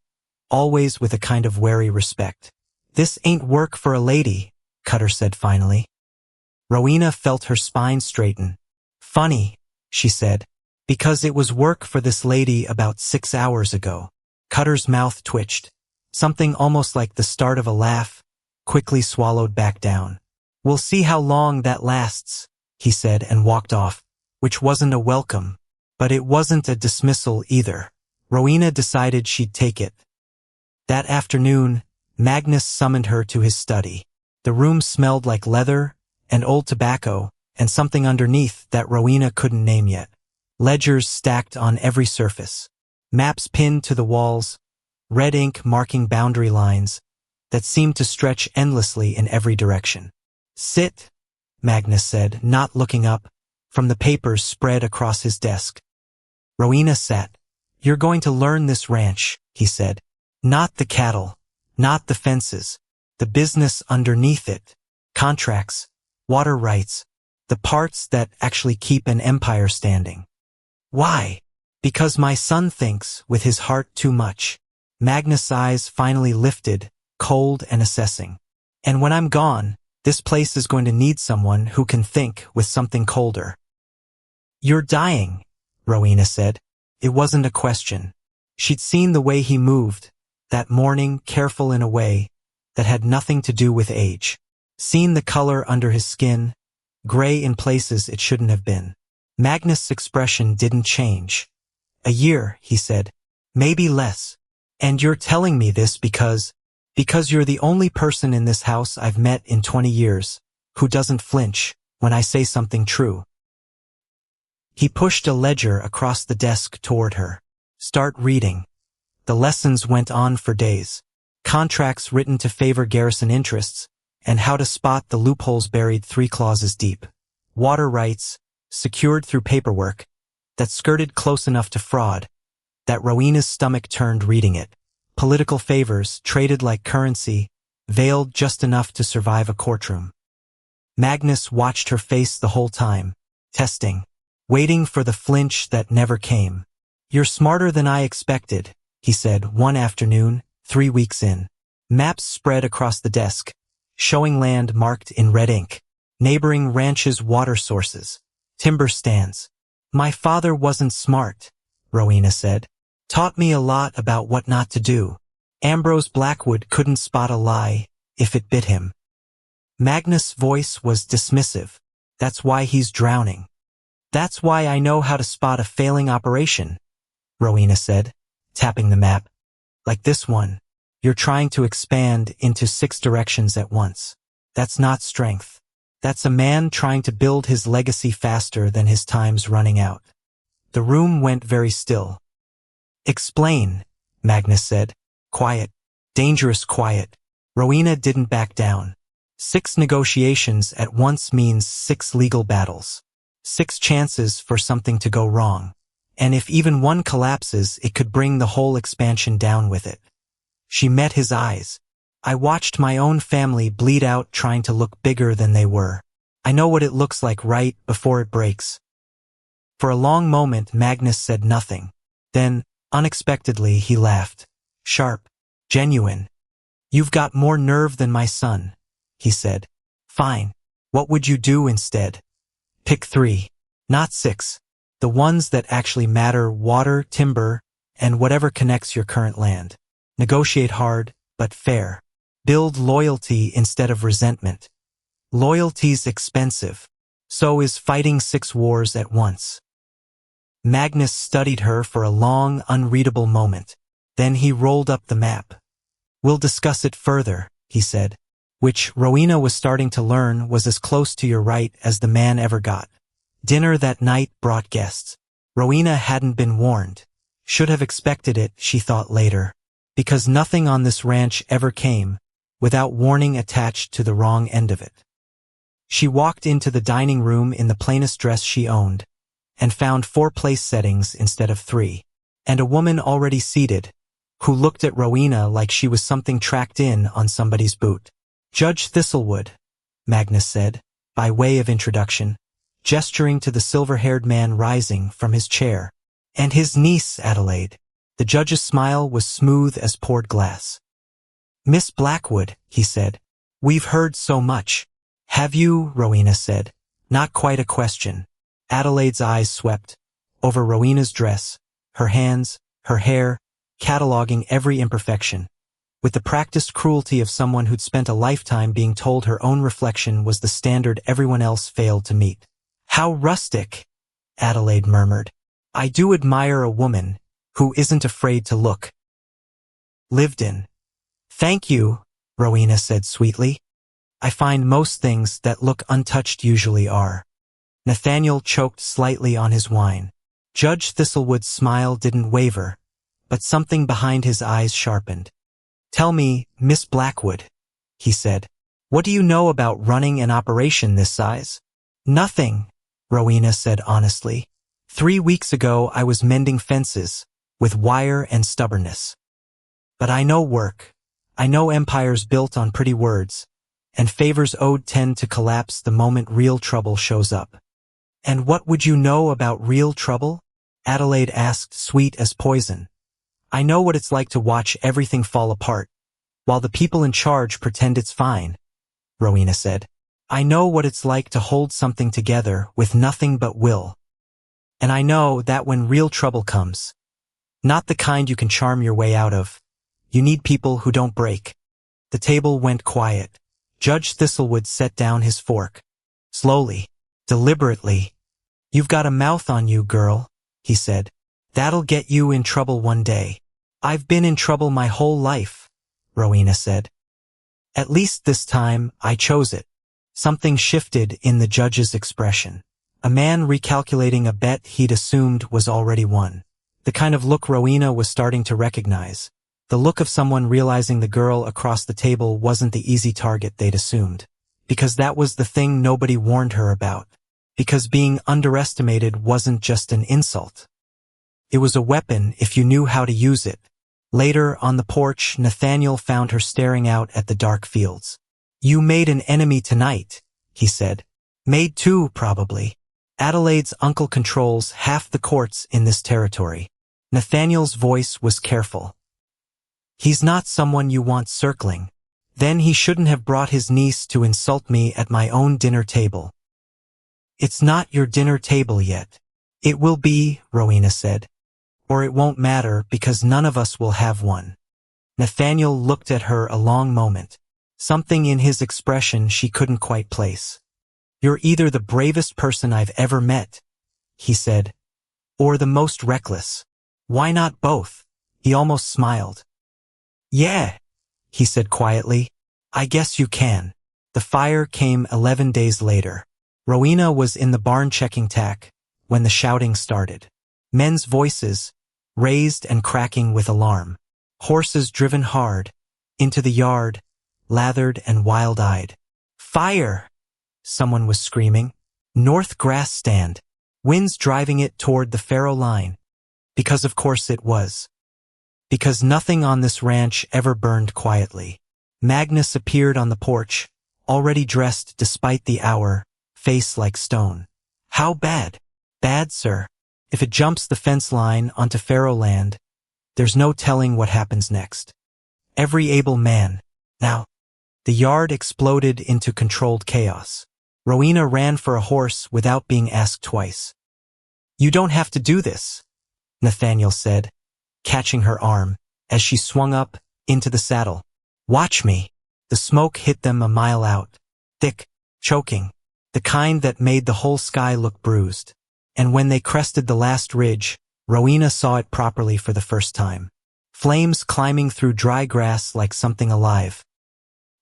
always with a kind of wary respect. This ain't work for a lady, Cutter said finally. Rowena felt her spine straighten. Funny, she said, because it was work for this lady about 6 hours ago. Cutter's mouth twitched. Something almost like the start of a laugh, quickly swallowed back down. We'll see how long that lasts, he said and walked off, which wasn't a welcome, but it wasn't a dismissal either. Rowena decided she'd take it. That afternoon, Magnus summoned her to his study. The room smelled like leather and old tobacco and something underneath that Rowena couldn't name yet. Ledgers stacked on every surface. Maps pinned to the walls, red ink marking boundary lines that seemed to stretch endlessly in every direction. Sit, Magnus said, not looking up, from the papers spread across his desk. Rowena sat. You're going to learn this ranch, he said. Not the cattle, not the fences, the business underneath it, contracts, water rights, the parts that actually keep an empire standing. Why? Because my son thinks with his heart too much. Magnus' eyes finally lifted, cold and assessing. And when I'm gone, this place is going to need someone who can think with something colder. You're dying, Rowena said. It wasn't a question. She'd seen the way he moved, that morning, careful in a way that had nothing to do with age. Seen the color under his skin, gray in places it shouldn't have been. Magnus' expression didn't change. A year, he said. Maybe less. And you're telling me this because you're the only person in this house I've met in 20 years who doesn't flinch when I say something true. He pushed a ledger across the desk toward her. Start reading. The lessons went on for days. Contracts written to favor Garrison interests, and how to spot the loopholes buried 3 clauses deep. Water rights, secured through paperwork, that skirted close enough to fraud, that Rowena's stomach turned reading it. Political favors, traded like currency, veiled just enough to survive a courtroom. Magnus watched her face the whole time, testing, waiting for the flinch that never came. You're smarter than I expected, he said one afternoon, 3 weeks in. Maps spread across the desk, showing land marked in red ink, neighboring ranches' water sources, timber stands. My father wasn't smart, Rowena said. Taught me a lot about what not to do. Ambrose Blackwood couldn't spot a lie if it bit him. Magnus' voice was dismissive. That's why he's drowning. That's why I know how to spot a failing operation, Rowena said, tapping the map. Like this one, you're trying to expand into 6 directions at once. That's not strength. That's a man trying to build his legacy faster than his time's running out. The room went very still. Explain, Magnus said. Quiet. Dangerous quiet. Rowena didn't back down. 6 negotiations at once means 6 legal battles. 6 chances for something to go wrong. And if even one collapses, it could bring the whole expansion down with it. She met his eyes. I watched my own family bleed out trying to look bigger than they were. I know what it looks like right before it breaks. For a long moment, Magnus said nothing. Then, unexpectedly, he laughed. Sharp. Genuine. You've got more nerve than my son, he said. Fine. What would you do instead? Pick 3. Not 6. The ones that actually matter: water, timber, and whatever connects your current land. Negotiate hard, but fair. Build loyalty instead of resentment. Loyalty's expensive. So is fighting 6 wars at once. Magnus studied her for a long, unreadable moment. Then he rolled up the map. We'll discuss it further, he said, which Rowena was starting to learn was as close to your right as the man ever got. Dinner that night brought guests. Rowena hadn't been warned. Should have expected it, she thought later, because nothing on this ranch ever came without warning attached to the wrong end of it. She walked into the dining room in the plainest dress she owned, and found 4 place settings instead of 3, and a woman already seated, who looked at Rowena like she was something tracked in on somebody's boot. Judge Thistlewood, Magnus said, by way of introduction, gesturing to the silver-haired man rising from his chair, and his niece, Adelaide. The judge's smile was smooth as poured glass. Miss Blackwood, he said, we've heard so much. Have you? Rowena said. Not quite a question. Adelaide's eyes swept over Rowena's dress, her hands, her hair, cataloging every imperfection, with the practiced cruelty of someone who'd spent a lifetime being told her own reflection was the standard everyone else failed to meet. How rustic, Adelaide murmured. I do admire a woman who isn't afraid to look lived in. Thank you, Rowena said sweetly. I find most things that look untouched usually are. Nathaniel choked slightly on his wine. Judge Thistlewood's smile didn't waver, but something behind his eyes sharpened. Tell me, Miss Blackwood, he said, what do you know about running an operation this size? Nothing, Rowena said honestly. 3 weeks ago I was mending fences, with wire and stubbornness. But I know work. I know empires built on pretty words, and favors owed tend to collapse the moment real trouble shows up. And what would you know about real trouble? Adelaide asked, sweet as poison. I know what it's like to watch everything fall apart, while the people in charge pretend it's fine, Rowena said. I know what it's like to hold something together with nothing but will. And I know that when real trouble comes, not the kind you can charm your way out of, you need people who don't break. The table went quiet. Judge Thistlewood set down his fork. Slowly, deliberately. You've got a mouth on you, girl, he said. That'll get you in trouble one day. I've been in trouble my whole life, Rowena said. At least this time, I chose it. Something shifted in the judge's expression. A man recalculating a bet he'd assumed was already won. The kind of look Rowena was starting to recognize. The look of someone realizing the girl across the table wasn't the easy target they'd assumed. Because that was the thing nobody warned her about. Because being underestimated wasn't just an insult. It was a weapon if you knew how to use it. Later, on the porch, Nathaniel found her staring out at the dark fields. You made an enemy tonight, he said. Made 2, probably. Adelaide's uncle controls half the courts in this territory. Nathaniel's voice was careful. He's not someone you want circling. Then he shouldn't have brought his niece to insult me at my own dinner table. It's not your dinner table yet. It will be, Rowena said. Or it won't matter because none of us will have one. Nathaniel looked at her a long moment. Something in his expression she couldn't quite place. You're either the bravest person I've ever met, he said, or the most reckless. Why not both? He almost smiled. Yeah, he said quietly. I guess you can. The fire came 11 days later. Rowena was in the barn checking tack when the shouting started. Men's voices, raised and cracking with alarm. Horses driven hard, into the yard, lathered and wild-eyed. Fire! Someone was screaming. North grass stand. Winds driving it toward the faro line. Because of course it was. Because nothing on this ranch ever burned quietly. Magnus appeared on the porch, already dressed despite the hour, face like stone. How bad? Bad, sir. If it jumps the fence line onto faro land, there's no telling what happens next. Every able man. Now, the yard exploded into controlled chaos. Rowena ran for a horse without being asked twice. "You don't have to do this," Nathaniel said, catching her arm as she swung up into the saddle. "Watch me." The smoke hit them a mile out, thick, choking, the kind that made the whole sky look bruised. And when they crested the last ridge, Rowena saw it properly for the first time. Flames climbing through dry grass like something alive.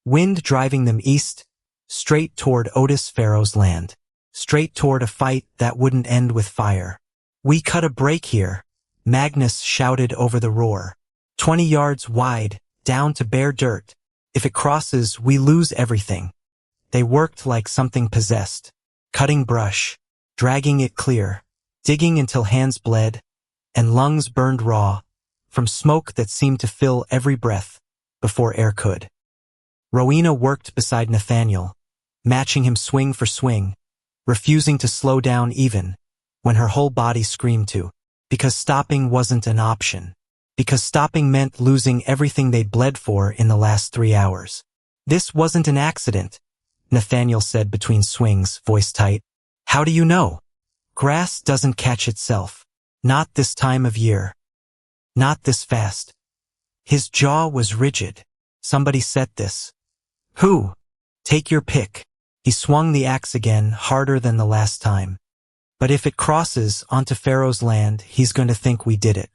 Wind driving them east, straight toward Otis Pharaoh's land. Straight toward a fight that wouldn't end with fire. "We cut a break here," Magnus shouted over the roar. 20 yards wide, down to bare dirt. "If it crosses, we lose everything." They worked like something possessed, cutting brush, dragging it clear, digging until hands bled, and lungs burned raw, from smoke that seemed to fill every breath, before air could. Rowena worked beside Nathaniel, matching him swing for swing, refusing to slow down even, when her whole body screamed to, because stopping wasn't an option. Because stopping meant losing everything they'd bled for in the last 3 hours. "This wasn't an accident," Nathaniel said between swings, voice tight. "How do you know? Grass doesn't catch itself. Not this time of year. Not this fast." His jaw was rigid. "Somebody set this." "Who?" "Take your pick." He swung the axe again, harder than the last time. "But if it crosses onto Pharaoh's land, he's going to think we did it.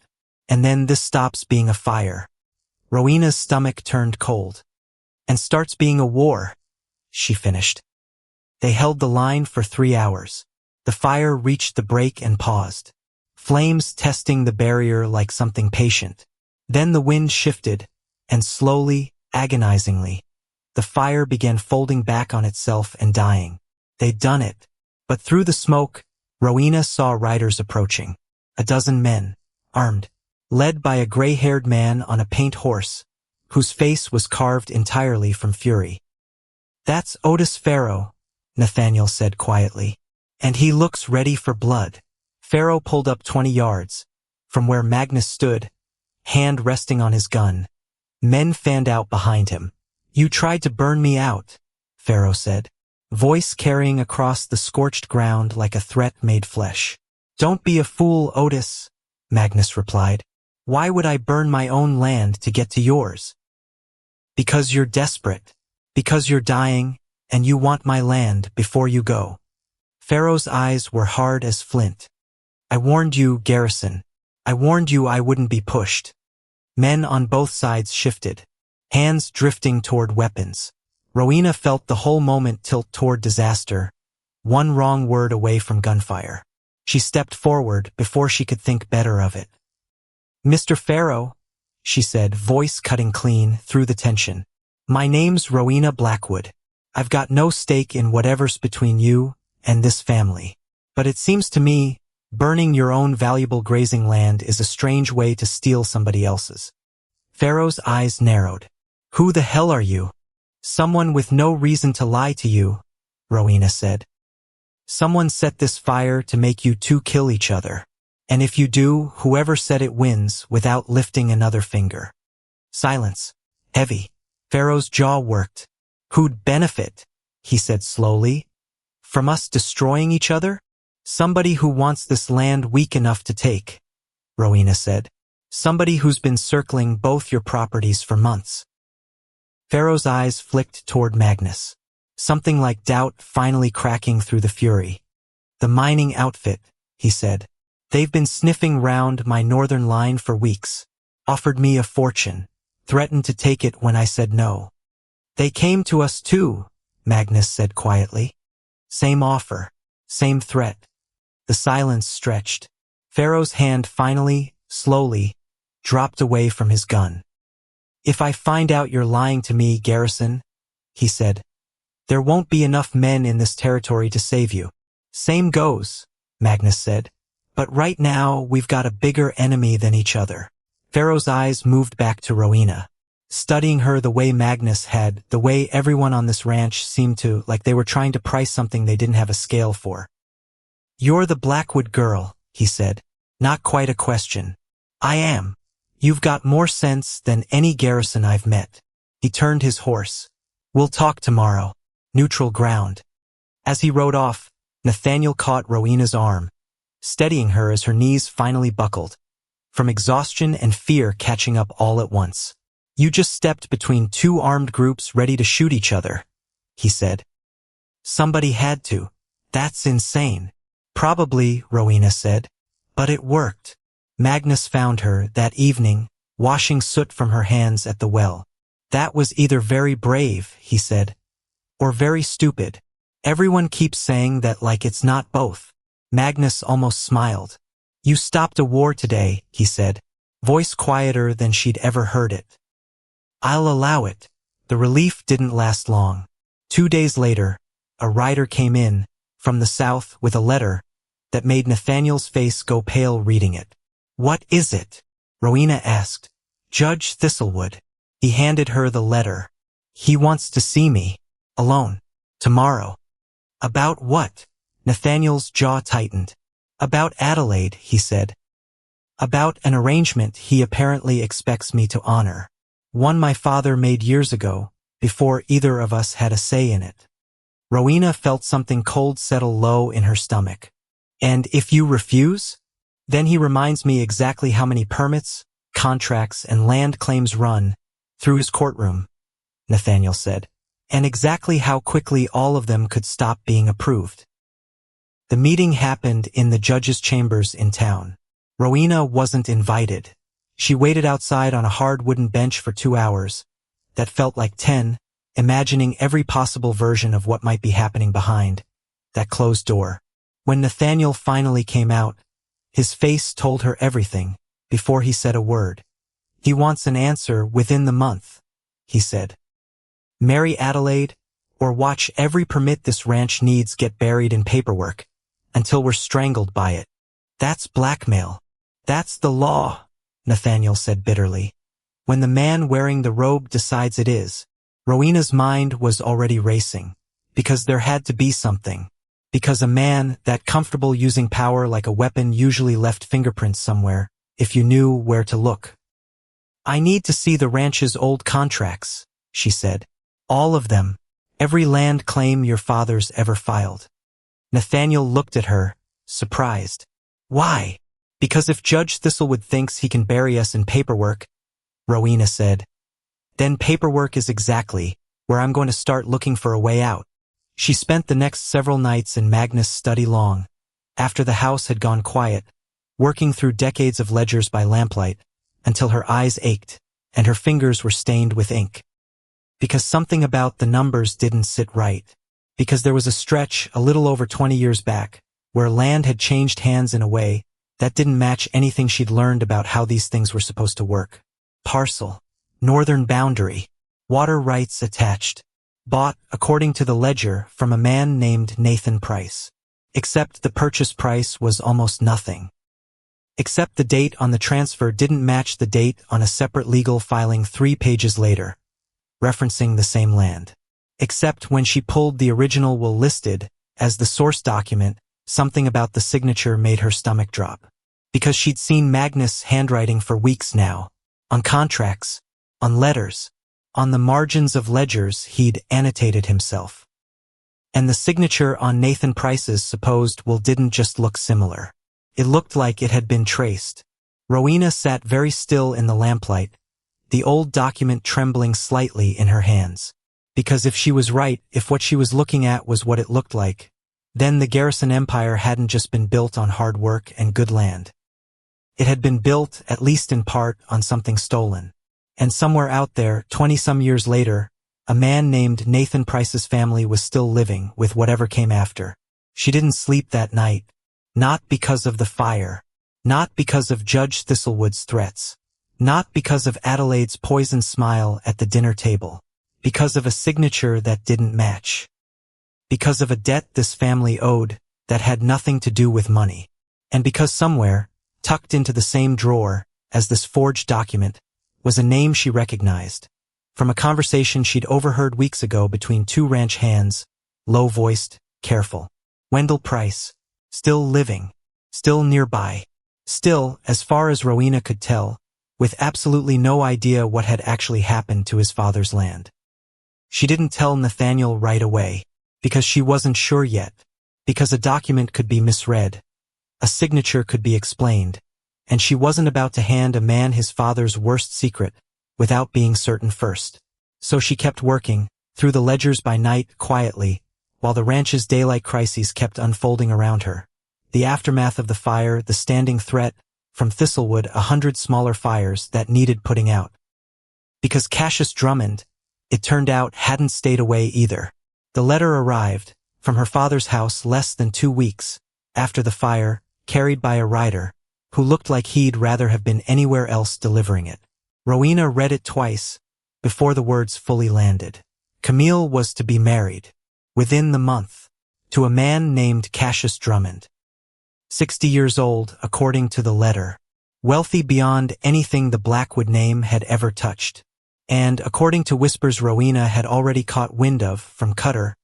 And then this stops being a fire." Rowena's stomach turned cold. "And starts being a war," she finished. They held the line for 3 hours. The fire reached the break and paused. Flames testing the barrier like something patient. Then the wind shifted, and slowly, agonizingly, the fire began folding back on itself and dying. They'd done it. But through the smoke, Rowena saw riders approaching. 12 men, armed, led by a gray-haired man on a paint horse, whose face was carved entirely from fury. "That's Otis Pharaoh," Nathaniel said quietly. "And he looks ready for blood." Pharaoh pulled up 20 yards, from where Magnus stood, hand resting on his gun. Men fanned out behind him. "You tried to burn me out," Pharaoh said, voice carrying across the scorched ground like a threat made flesh. "Don't be a fool, Otis," Magnus replied. "Why would I burn my own land to get to yours?" "Because you're desperate. Because you're dying, and you want my land before you go." Pharaoh's eyes were hard as flint. "I warned you, Garrison. I warned you I wouldn't be pushed." Men on both sides shifted, hands drifting toward weapons. Rowena felt the whole moment tilt toward disaster, one wrong word away from gunfire. She stepped forward before she could think better of it. "Mr. Pharaoh," she said, voice cutting clean through the tension. "My name's Rowena Blackwood. I've got no stake in whatever's between you and this family. But it seems to me, burning your own valuable grazing land is a strange way to steal somebody else's." Pharaoh's eyes narrowed. "Who the hell are you?" "Someone with no reason to lie to you," Rowena said. "Someone set this fire to make you two kill each other. And if you do, whoever said it wins without lifting another finger." Silence. Heavy. Pharaoh's jaw worked. "Who'd benefit?" he said slowly. "From us destroying each other?" "Somebody who wants this land weak enough to take," Rowena said. "Somebody who's been circling both your properties for months." Pharaoh's eyes flicked toward Magnus, something like doubt finally cracking through the fury. "The mining outfit," he said. "They've been sniffing round my northern line for weeks, offered me a fortune, threatened to take it when I said no." "They came to us too," Magnus said quietly. "Same offer, same threat." The silence stretched. Pharaoh's hand finally, slowly, dropped away from his gun. "If I find out you're lying to me, Garrison," he said, "there won't be enough men in this territory to save you." "Same goes," Magnus said. "But right now, we've got a bigger enemy than each other." Pharaoh's eyes moved back to Rowena, studying her the way Magnus had, the way everyone on this ranch seemed to, like they were trying to price something they didn't have a scale for. "You're the Blackwood girl," he said. "Not quite a question." "I am. You've got more sense than any Garrison I've met." He turned his horse. "We'll talk tomorrow. Neutral ground." As he rode off, Nathaniel caught Rowena's arm, steadying her as her knees finally buckled, from exhaustion and fear catching up all at once. "You just stepped between two armed groups ready to shoot each other," he said. "Somebody had to. That's insane." "Probably," Rowena said. "But it worked." Magnus found her that evening, washing soot from her hands at the well. "That was either very brave," he said, "or very stupid. Everyone keeps saying that like it's not both." Magnus almost smiled. "You stopped a war today," he said, voice quieter than she'd ever heard it. "I'll allow it." The relief didn't last long. 2 days later, a rider came in, from the south, with a letter that made Nathaniel's face go pale reading it. "What is it?" Rowena asked. "Judge Thistlewood." He handed her the letter. "He wants to see me. Alone. Tomorrow." "About what?" Nathaniel's jaw tightened. "About Adelaide," he said. "About an arrangement he apparently expects me to honor. One my father made years ago, before either of us had a say in it." Rowena felt something cold settle low in her stomach. "And if you refuse? Then he reminds me exactly how many permits, contracts, and land claims run through his courtroom," Nathaniel said, "and exactly how quickly all of them could stop being approved." The meeting happened in the judge's chambers in town. Rowena wasn't invited. She waited outside on a hard wooden bench for 2 hours, that felt like 10, imagining every possible version of what might be happening behind that closed door. When Nathaniel finally came out, his face told her everything before he said a word. "He wants an answer within the month," he said. "Marry Adelaide, or watch every permit this ranch needs get buried in paperwork until we're strangled by it. That's blackmail. That's the law," Nathaniel said bitterly. "When the man wearing the robe decides it is." Rowena's mind was already racing, because there had to be something. Because a man that comfortable using power like a weapon usually left fingerprints somewhere, if you knew where to look. "I need to see the ranch's old contracts," she said. "All of them. Every land claim your father's ever filed." Nathaniel looked at her, surprised. "Why?" "Because if Judge Thistlewood thinks he can bury us in paperwork," Rowena said, "then paperwork is exactly where I'm going to start looking for a way out." She spent the next several nights in Magnus' study long, after the house had gone quiet, working through decades of ledgers by lamplight, until her eyes ached, and her fingers were stained with ink. Because something about the numbers didn't sit right. Because there was a stretch a little over 20 years back, where land had changed hands in a way that didn't match anything she'd learned about how these things were supposed to work. Parcel. Northern boundary. Water rights attached. Bought, according to the ledger, from a man named Nathan Price. Except the purchase price was almost nothing. Except the date on the transfer didn't match the date on a separate legal filing 3 pages later, referencing the same land. Except when she pulled the original will listed as the source document, something about the signature made her stomach drop. Because she'd seen Magnus' handwriting for weeks now, on contracts, on letters, on the margins of ledgers he'd annotated himself. And the signature on Nathan Price's supposed will didn't just look similar. It looked like it had been traced. Rowena sat very still in the lamplight, the old document trembling slightly in her hands. Because if she was right, if what she was looking at was what it looked like, then the Garrison Empire hadn't just been built on hard work and good land. It had been built, at least in part, on something stolen. And somewhere out there, 20-some years later, a man named Nathan Price's family was still living with whatever came after. She didn't sleep that night. Not because of the fire. Not because of Judge Thistlewood's threats. Not because of Adelaide's poisoned smile at the dinner table. Because of a signature that didn't match. Because of a debt this family owed that had nothing to do with money. And because somewhere, tucked into the same drawer as this forged document, was a name she recognized, from a conversation she'd overheard weeks ago between 2 ranch hands, low-voiced, careful. Wendell Price, still living, still nearby, still, as far as Rowena could tell, with absolutely no idea what had actually happened to his father's land. She didn't tell Nathaniel right away. Because she wasn't sure yet. Because a document could be misread. A signature could be explained. And she wasn't about to hand a man his father's worst secret without being certain first. So she kept working, through the ledgers by night, quietly, while the ranch's daylight crises kept unfolding around her. The aftermath of the fire, the standing threat, from Thistlewood 100 smaller fires that needed putting out. Because Cassius Drummond, it turned out, hadn't stayed away either. The letter arrived, from her father's house less than 2 weeks after the fire, carried by a rider, who looked like he'd rather have been anywhere else delivering it. Rowena read it twice, before the words fully landed. Camille was to be married, within the month, to a man named Cassius Drummond. 60 years old, according to the letter. Wealthy beyond anything the Blackwood name had ever touched. And, according to whispers Rowena had already caught wind of from Cutter,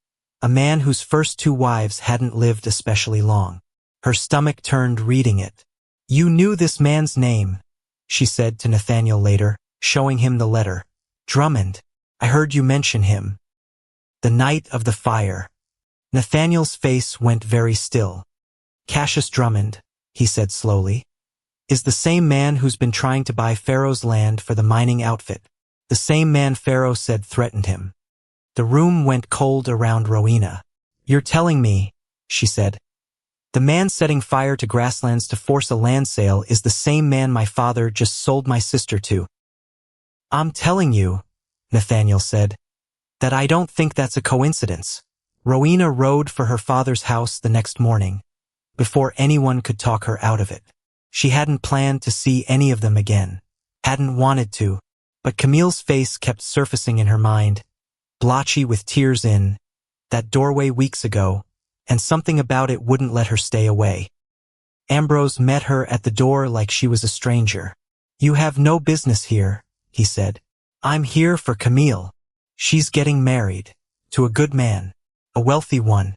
a man whose first 2 wives hadn't lived especially long. Her stomach turned reading it. "You knew this man's name," she said to Nathaniel later, showing him the letter. "Drummond, I heard you mention him." The night of the fire. Nathaniel's face went very still. "Cassius Drummond," he said slowly, "is the same man who's been trying to buy Pharaoh's land for the mining outfit. The same man Pharaoh said threatened him." The room went cold around Rowena. "You're telling me," she said, "the man setting fire to grasslands to force a land sale is the same man my father just sold my sister to?" "I'm telling you," Nathaniel said, "that I don't think that's a coincidence." Rowena rode for her father's house the next morning, before anyone could talk her out of it. She hadn't planned to see any of them again, hadn't wanted to, but Camille's face kept surfacing in her mind, blotchy with tears in that doorway weeks ago, and something about it wouldn't let her stay away. Ambrose met her at the door like she was a stranger. "You have no business here," he said. "I'm here for Camille. She's getting married, to a good man, a wealthy one.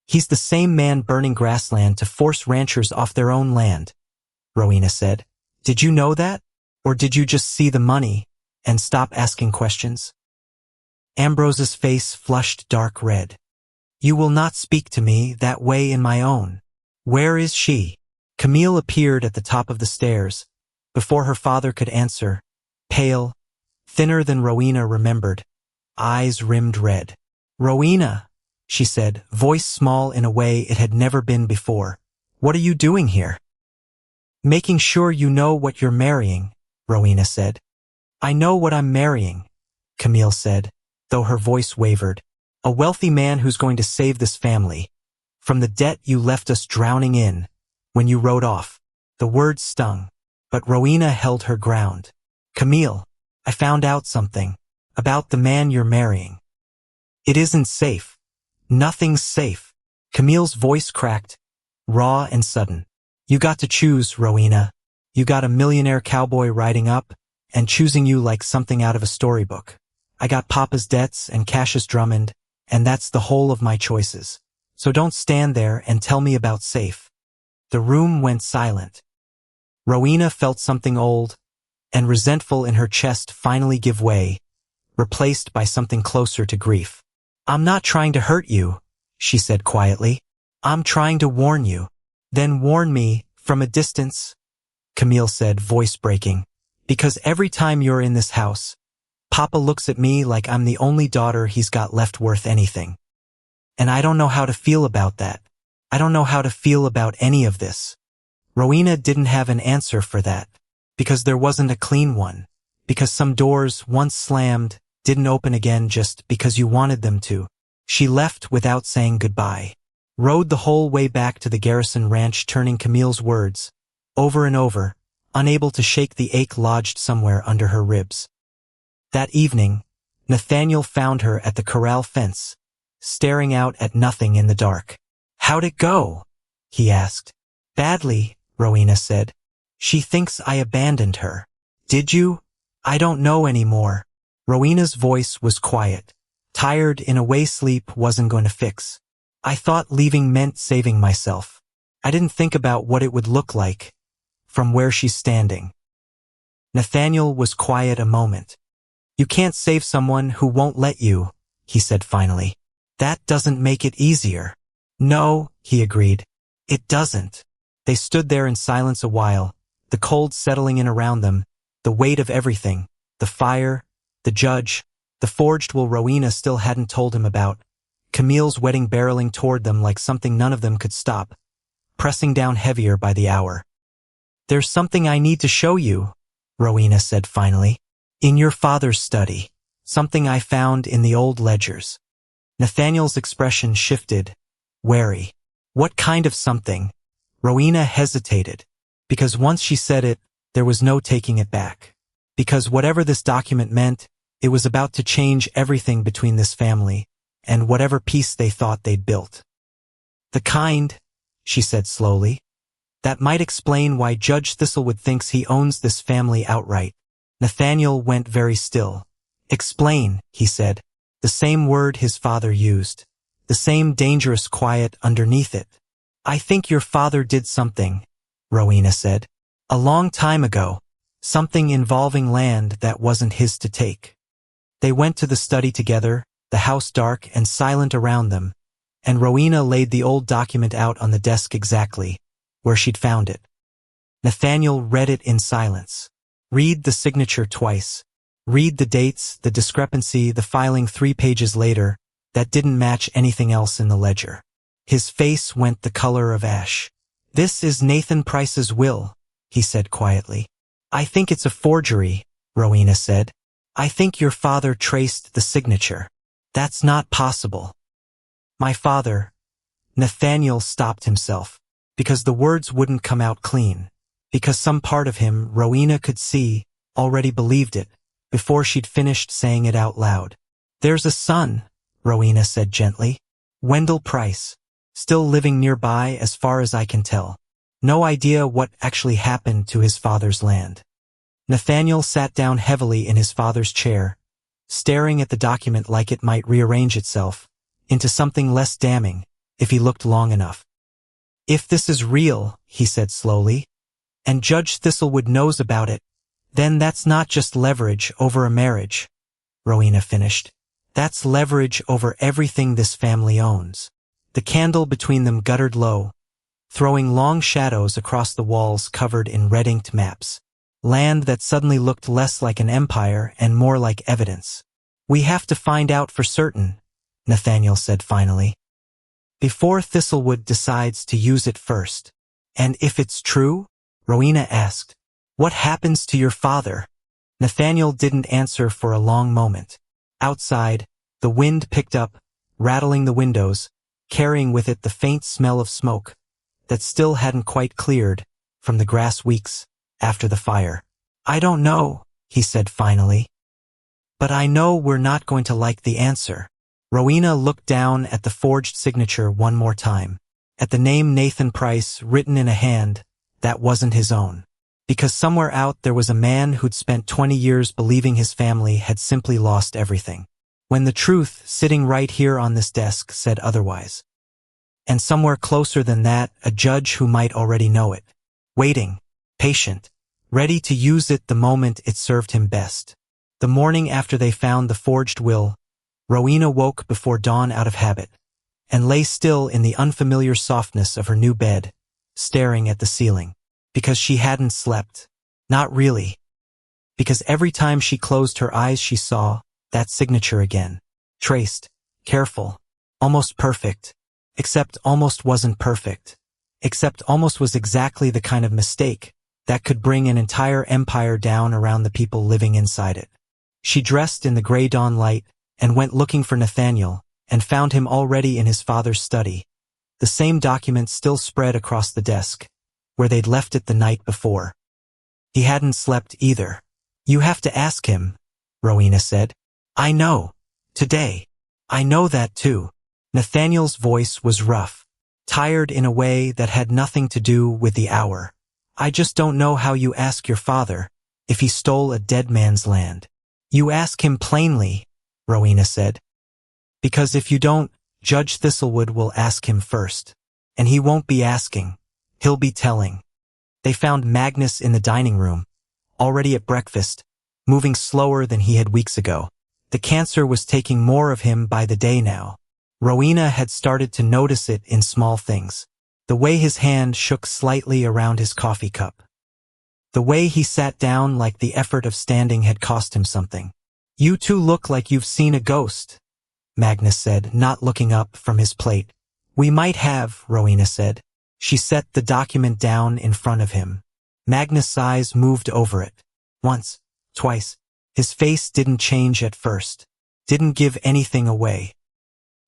He's the same man burning grassland to force ranchers off their own land," Rowena said. "Did you know that? Or did you just see the money and stop asking questions?" Ambrose's face flushed dark red. "You will not speak to me that way in my own. Where is she?" Camille appeared at the top of the stairs, before her father could answer, pale, thinner than Rowena remembered, eyes rimmed red. "Rowena," she said, voice small in a way it had never been before. "What are you doing here?" "Making sure you know what you're marrying," Rowena said. "I know what I'm marrying," Camille said, though her voice wavered. "A wealthy man who's going to save this family from the debt you left us drowning in when you rode off." The words stung, but Rowena held her ground. "Camille, I found out something about the man you're marrying. It isn't safe. Nothing's safe." Camille's voice cracked, raw and sudden. "You got to choose, Rowena. You got a millionaire cowboy riding up and choosing you like something out of a storybook. I got Papa's debts and Cassius Drummond, and that's the whole of my choices. So don't stand there and tell me about safe." The room went silent. Rowena felt something old and resentful in her chest finally give way, replaced by something closer to grief. "I'm not trying to hurt you," she said quietly. "I'm trying to warn you." "Then warn me, from a distance," Camille said, voice breaking. "Because every time you're in this house, Papa looks at me like I'm the only daughter he's got left worth anything. And I don't know how to feel about that. I don't know how to feel about any of this." Rowena didn't have an answer for that, because there wasn't a clean one, because some doors, once slammed, didn't open again just because you wanted them to. She left without saying goodbye, rode the whole way back to the Garrison ranch turning Camille's words over and over, unable to shake the ache lodged somewhere under her ribs. That evening, Nathaniel found her at the corral fence, staring out at nothing in the dark. "How'd it go?" he asked. "Badly," Rowena said. "She thinks I abandoned her." "Did you?" "I don't know anymore." Rowena's voice was quiet, tired in a way sleep wasn't going to fix. "I thought leaving meant saving myself. I didn't think about what it would look like from where she's standing." Nathaniel was quiet a moment. "You can't save someone who won't let you," he said finally. That doesn't make it easier. No, he agreed. It doesn't. They stood there in silence a while, the cold settling in around them, the weight of everything, the fire, the judge, the forged will Rowena still hadn't told him about, Camille's wedding barreling toward them like something none of them could stop, pressing down heavier by the hour. There's something I need to show you, Rowena said finally. In your father's study. Something I found in the old ledgers. Nathaniel's expression shifted, wary. What kind of something? Rowena hesitated, because once she said it, there was no taking it back. Because whatever this document meant, it was about to change everything between this family, and whatever peace they thought they'd built. The kind, she said slowly, that might explain why Judge Thistlewood thinks he owns this family outright. Nathaniel went very still. Explain, he said, the same word his father used, the same dangerous quiet underneath it. I think your father did something, Rowena said. A long time ago, something involving land that wasn't his to take. They went to the study together, the house dark and silent around them, and Rowena laid the old document out on the desk exactly where she'd found it. Nathaniel read it in silence. Read the signature twice. Read the dates, the discrepancy, the filing 3 pages later that didn't match anything else in the ledger. His face went the color of ash. This is Nathan Price's will, he said quietly. I think it's a forgery, Rowena said. I think your father traced the signature. That's not possible. My father. Nathaniel stopped himself, because the words wouldn't come out clean, because some part of him, Rowena could see, already believed it, before she'd finished saying it out loud. There's a son, Rowena said gently. Wendell Price. Still living nearby as far as I can tell. No idea what actually happened to his father's land. Nathaniel sat down heavily in his father's chair, staring at the document like it might rearrange itself into something less damning if he looked long enough. If this is real, he said slowly, and Judge Thistlewood knows about it, then that's not just leverage over a marriage, Rowena finished. That's leverage over everything this family owns. The candle between them guttered low, throwing long shadows across the walls covered in red-inked maps. Land that suddenly looked less like an empire and more like evidence. We have to find out for certain, Nathaniel said finally, before Thistlewood decides to use it first. And if it's true? Rowena asked. What happens to your father? Nathaniel didn't answer for a long moment. Outside, the wind picked up, rattling the windows, carrying with it the faint smell of smoke that still hadn't quite cleared from the grass weeks after the fire. I don't know, he said finally. But I know we're not going to like the answer. Rowena looked down at the forged signature one more time, at the name Nathan Price written in a hand that wasn't his own. Because somewhere out there was a man who'd spent 20 years believing his family had simply lost everything, when the truth, sitting right here on this desk, said otherwise. And somewhere closer than that, a judge who might already know it, waiting, patient, ready to use it the moment it served him best. The morning after they found the forged will, Rowena woke before dawn out of habit, and lay still in the unfamiliar softness of her new bed, staring at the ceiling. Because she hadn't slept. Not really. Because every time she closed her eyes she saw that signature again. Traced, careful, almost perfect. Except almost wasn't perfect. Except almost was exactly the kind of mistake that could bring an entire empire down around the people living inside it. She dressed in the gray dawn light and went looking for Nathaniel and found him already in his father's study, the same document still spread across the desk, where they'd left it the night before. He hadn't slept either. You have to ask him, Rowena said. I know. Today. I know that too. Nathaniel's voice was rough, tired in a way that had nothing to do with the hour. I just don't know how you ask your father if he stole a dead man's land. You ask him plainly, Rowena said. Because if you don't, Judge Thistlewood will ask him first. And he won't be asking. He'll be telling. They found Magnus in the dining room, already at breakfast, moving slower than he had weeks ago. The cancer was taking more of him by the day now. Rowena had started to notice it in small things. The way his hand shook slightly around his coffee cup. The way he sat down like the effort of standing had cost him something. "You two look like you've seen a ghost," Magnus said, not looking up from his plate. "We might have," Rowena said. She set the document down in front of him. Magnus' eyes moved over it. Once, twice. His face didn't change at first. Didn't give anything away.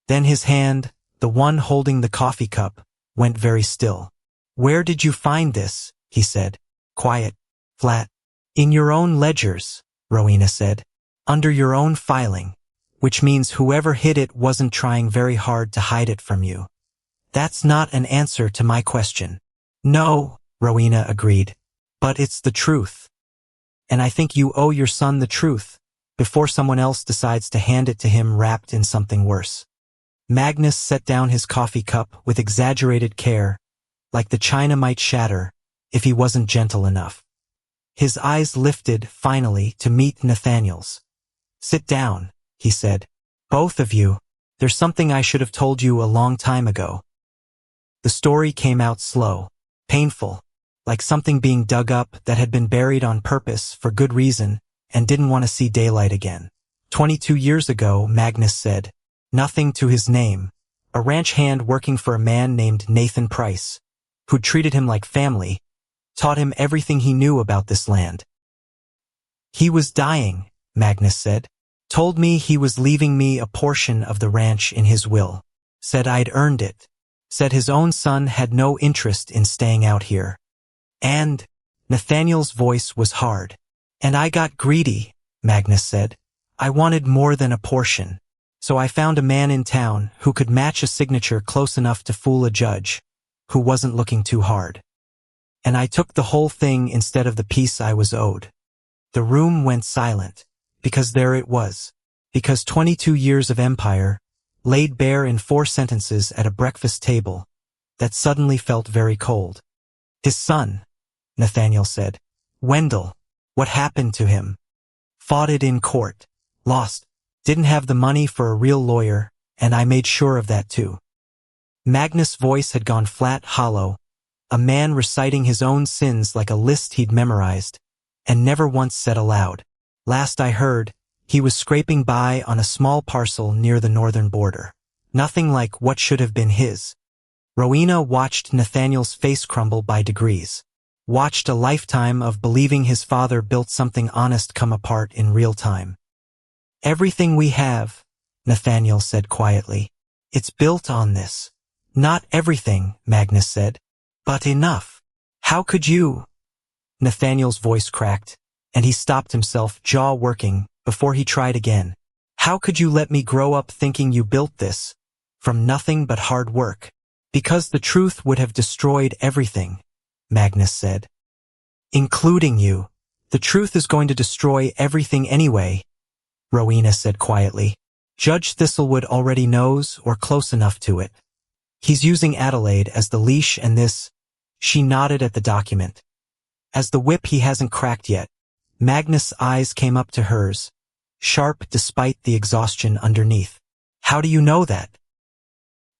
Then his hand, the one holding the coffee cup, went very still. "Where did you find this?" he said. Quiet, flat. "In your own ledgers," Rowena said. "Under your own filing. Which means whoever hid it wasn't trying very hard to hide it from you." "That's not an answer to my question." "No," Rowena agreed. "But it's the truth. And I think you owe your son the truth, before someone else decides to hand it to him wrapped in something worse." Magnus set down his coffee cup with exaggerated care, like the china might shatter if he wasn't gentle enough. His eyes lifted, finally, to meet Nathaniel's. "Sit down," he said. "Both of you. There's something I should have told you a long time ago." The story came out slow, painful, like something being dug up that had been buried on purpose for good reason and didn't want to see daylight again. 22 years ago, Magnus said, nothing to his name, a ranch hand working for a man named Nathan Price, who'd treated him like family, taught him everything he knew about this land. "He was dying," Magnus said. "Told me he was leaving me a portion of the ranch in his will. Said I'd earned it. Said his own son had no interest in staying out here. And," Nathaniel's voice was hard, "and I got greedy," Magnus said. "I wanted more than a portion. So I found a man in town who could match a signature close enough to fool a judge, who wasn't looking too hard. And I took the whole thing instead of the piece I was owed." The room went silent, because there it was. Because 22 years of empire, laid bare in 4 sentences at a breakfast table, that suddenly felt very cold. "His son," Nathaniel said. "Wendell. What happened to him? Fought it in court. Lost. Didn't have the money for a real lawyer, and I made sure of that too." Magnus' voice had gone flat, hollow, a man reciting his own sins like a list he'd memorized, and never once said aloud. "Last I heard, he was scraping by on a small parcel near the northern border. Nothing like what should have been his." Rowena watched Nathaniel's face crumble by degrees. Watched a lifetime of believing his father built something honest come apart in real time. "Everything we have," Nathaniel said quietly. "It's built on this." "Not everything," Magnus said. "But enough." "How could you?" Nathaniel's voice cracked, and he stopped himself, jaw working, before he tried again. "How could you let me grow up thinking you built this, from nothing but hard work?" "Because the truth would have destroyed everything," Magnus said. "Including you. The truth is going to destroy everything anyway," Rowena said quietly. "Judge Thistlewood already knows, or close enough to it. He's using Adelaide as the leash and this," she nodded at the document, "as the whip he hasn't cracked yet." Magnus' eyes came up to hers, sharp despite the exhaustion underneath. "How do you know that?"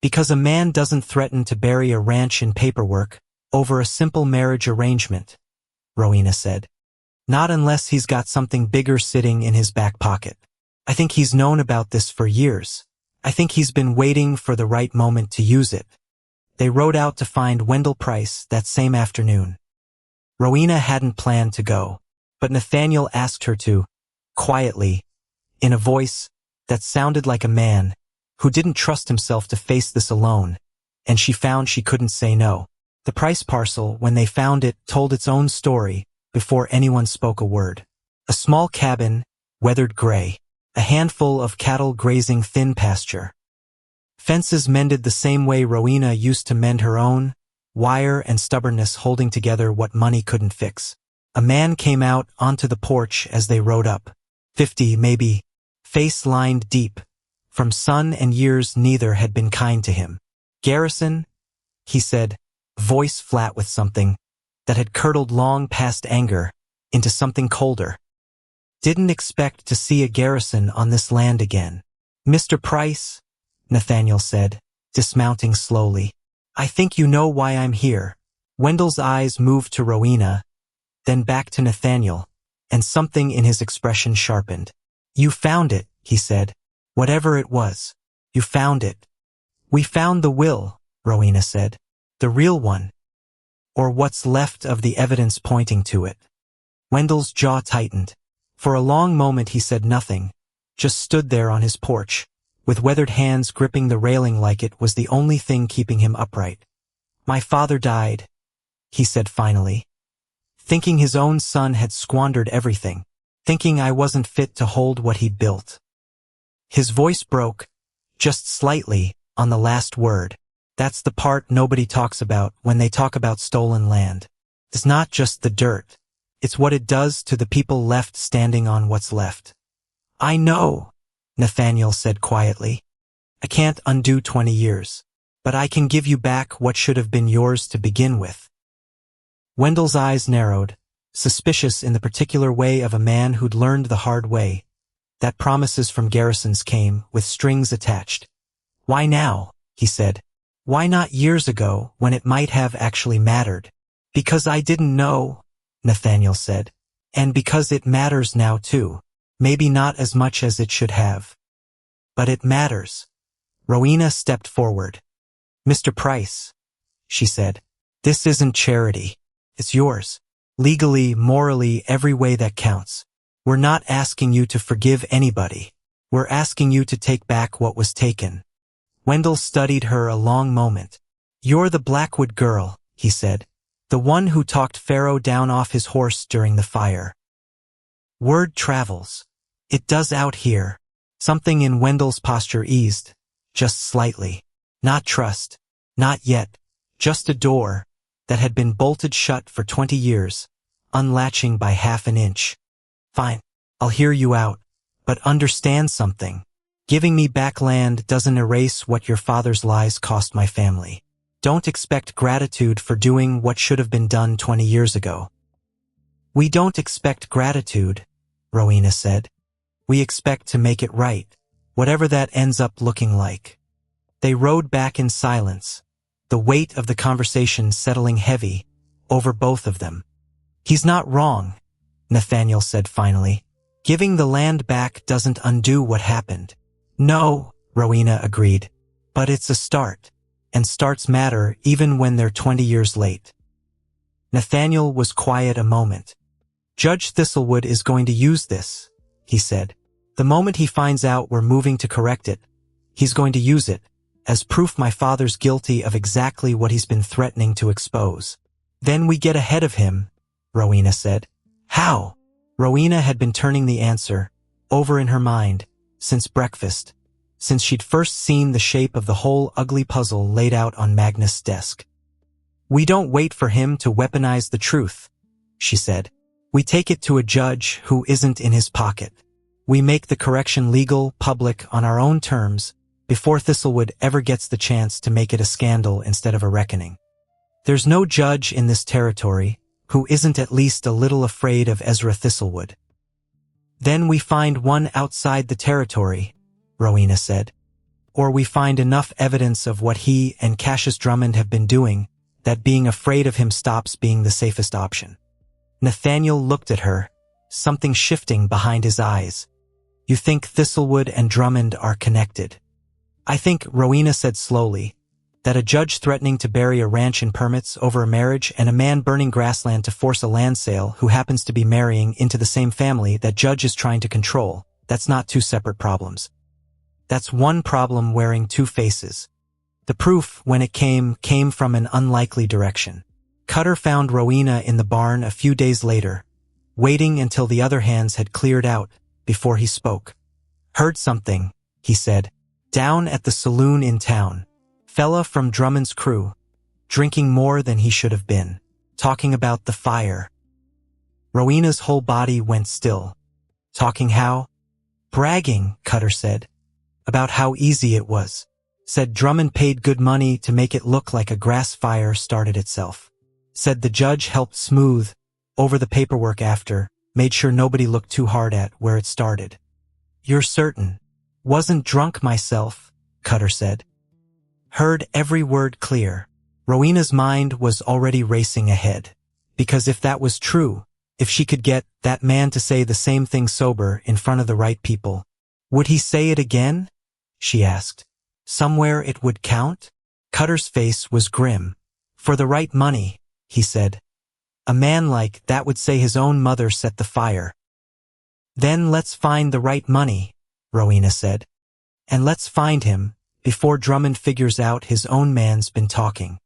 "Because a man doesn't threaten to bury a ranch in paperwork over a simple marriage arrangement," Rowena said. "Not unless he's got something bigger sitting in his back pocket. I think he's known about this for years. I think he's been waiting for the right moment to use it." They rode out to find Wendell Price that same afternoon. Rowena hadn't planned to go, but Nathaniel asked her to, quietly, in a voice that sounded like a man who didn't trust himself to face this alone, and she found she couldn't say no. The Price parcel, when they found it, told its own story before anyone spoke a word. A small cabin, weathered gray, a handful of cattle grazing thin pasture. Fences mended the same way Rowena used to mend her own, wire and stubbornness holding together what money couldn't fix. A man came out onto the porch as they rode up. 50, maybe, face lined deep. From sun and years neither had been kind to him. "Garrison," he said, voice flat with something that had curdled long past anger into something colder. "Didn't expect to see a Garrison on this land again." "Mr. Price," Nathaniel said, dismounting slowly. I think you know why I'm here. Wendell's eyes moved to Rowena, then back to Nathaniel, and something in his expression sharpened. You found it, he said. Whatever it was. You found it. We found the will, Rowena said. The real one. Or what's left of the evidence pointing to it. Wendell's jaw tightened. For a long moment he said nothing, just stood there on his porch, with weathered hands gripping the railing like it was the only thing keeping him upright. My father died, he said finally. Thinking his own son had squandered everything, thinking I wasn't fit to hold what he'd built. His voice broke, just slightly, on the last word. That's the part nobody talks about when they talk about stolen land. It's not just the dirt. It's what it does to the people left standing on what's left. I know, Nathaniel said quietly. I can't undo 20 years, but I can give you back what should have been yours to begin with. Wendell's eyes narrowed, suspicious in the particular way of a man who'd learned the hard way, that promises from Garrisons came with strings attached. Why now? He said. Why not years ago when it might have actually mattered? Because I didn't know, Nathaniel said. And because it matters now too. Maybe not as much as it should have. But it matters. Rowena stepped forward. Mr. Price, she said, this isn't charity. It's yours. Legally, morally, every way that counts. We're not asking you to forgive anybody. We're asking you to take back what was taken. Wendell studied her a long moment. You're the Blackwood girl, he said. The one who talked Pharaoh down off his horse during the fire. Word travels. It does out here. Something in Wendell's posture eased, just slightly. Not trust. Not yet. Just a door that had been bolted shut for 20 years, unlatching by half an inch. Fine. I'll hear you out. But understand something. Giving me back land doesn't erase what your father's lies cost my family. Don't expect gratitude for doing what should have been done 20 years ago. We don't expect gratitude, Rowena said. We expect to make it right, whatever that ends up looking like. They rode back in silence, the weight of the conversation settling heavy over both of them. He's not wrong, Nathaniel said finally. Giving the land back doesn't undo what happened. No, Rowena agreed, but it's a start. And starts matter even when they're 20 years late. Nathaniel was quiet a moment. Judge Thistlewood is going to use this, he said. The moment he finds out we're moving to correct it, he's going to use it as proof my father's guilty of exactly what he's been threatening to expose. Then we get ahead of him, Rowena said. How? Rowena had been turning the answer over in her mind since breakfast, since she'd first seen the shape of the whole ugly puzzle laid out on Magnus' desk. We don't wait for him to weaponize the truth, she said. We take it to a judge who isn't in his pocket. We make the correction legal, public, on our own terms, before Thistlewood ever gets the chance to make it a scandal instead of a reckoning. There's no judge in this territory who isn't at least a little afraid of Ezra Thistlewood. Then we find one outside the territory, Rowena said. Or we find enough evidence of what he and Cash Drummond have been doing that being afraid of him stops being the safest option. Nathaniel looked at her, something shifting behind his eyes. You think Thistlewood and Drummond are connected? I think, Rowena said slowly, that a judge threatening to bury a ranch in permits over a marriage and a man burning grassland to force a land sale who happens to be marrying into the same family that judge is trying to control, that's not two separate problems. That's one problem wearing two faces. The proof, when it came from an unlikely direction. Cutter found Rowena in the barn a few days later, waiting until the other hands had cleared out before he spoke. Heard something, he said, down at the saloon in town. Fella from Drummond's crew, drinking more than he should have been, talking about the fire. Rowena's whole body went still. Talking how? Bragging, Cutter said. About how easy it was. Said Drummond paid good money to make it look like a grass fire started itself. Said the judge helped smooth over the paperwork after, made sure nobody looked too hard at where it started. You're certain? Wasn't drunk myself, Cutter said. Heard every word clear. Rowena's mind was already racing ahead. Because if that was true, if she could get that man to say the same thing sober in front of the right people, would he say it again? She asked. Somewhere it would count? Cutter's face was grim. For the right money, he said. A man like that would say his own mother set the fire. Then let's find the right money, Rowena said. And let's find him, before Drummond figures out his own man's been talking.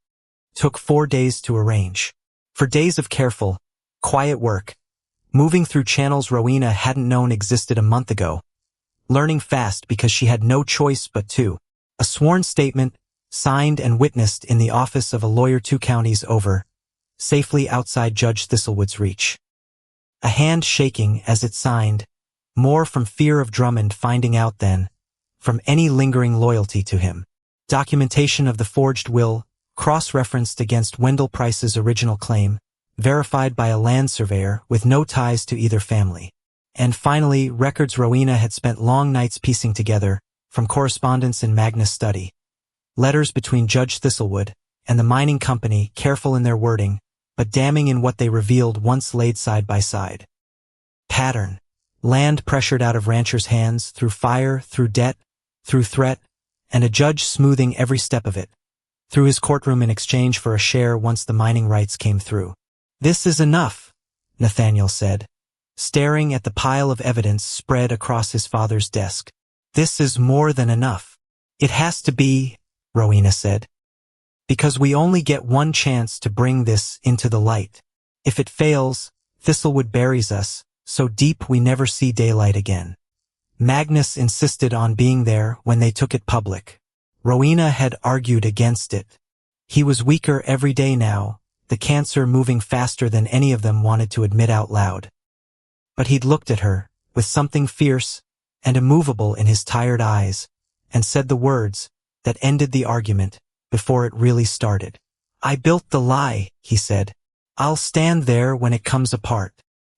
Took 4 days to arrange. For days of careful, quiet work, moving through channels Rowena hadn't known existed a month ago, learning fast because she had no choice but to. A sworn statement, signed and witnessed in the office of a lawyer 2 counties over, safely outside Judge Thistlewood's reach. A hand shaking as it signed, more from fear of Drummond finding out than from any lingering loyalty to him. Documentation of the forged will, cross-referenced against Wendell Price's original claim, verified by a land surveyor with no ties to either family. And finally, records Rowena had spent long nights piecing together, from correspondence in Magnus' study. Letters between Judge Thistlewood and the mining company, careful in their wording, but damning in what they revealed once laid side by side. Pattern. Land pressured out of ranchers' hands, through fire, through debt, through threat, and a judge smoothing every step of it, through his courtroom in exchange for a share once the mining rights came through. This is enough, Nathaniel said, staring at the pile of evidence spread across his father's desk. This is more than enough. It has to be, Rowena said. Because we only get one chance to bring this into the light. If it fails, Thistlewood buries us, so deep we never see daylight again. Magnus insisted on being there when they took it public. Rowena had argued against it. He was weaker every day now, the cancer moving faster than any of them wanted to admit out loud. But he'd looked at her, with something fierce and immovable in his tired eyes, and said the words that ended the argument before it really started. I built the lie, he said. I'll stand there when it comes apart.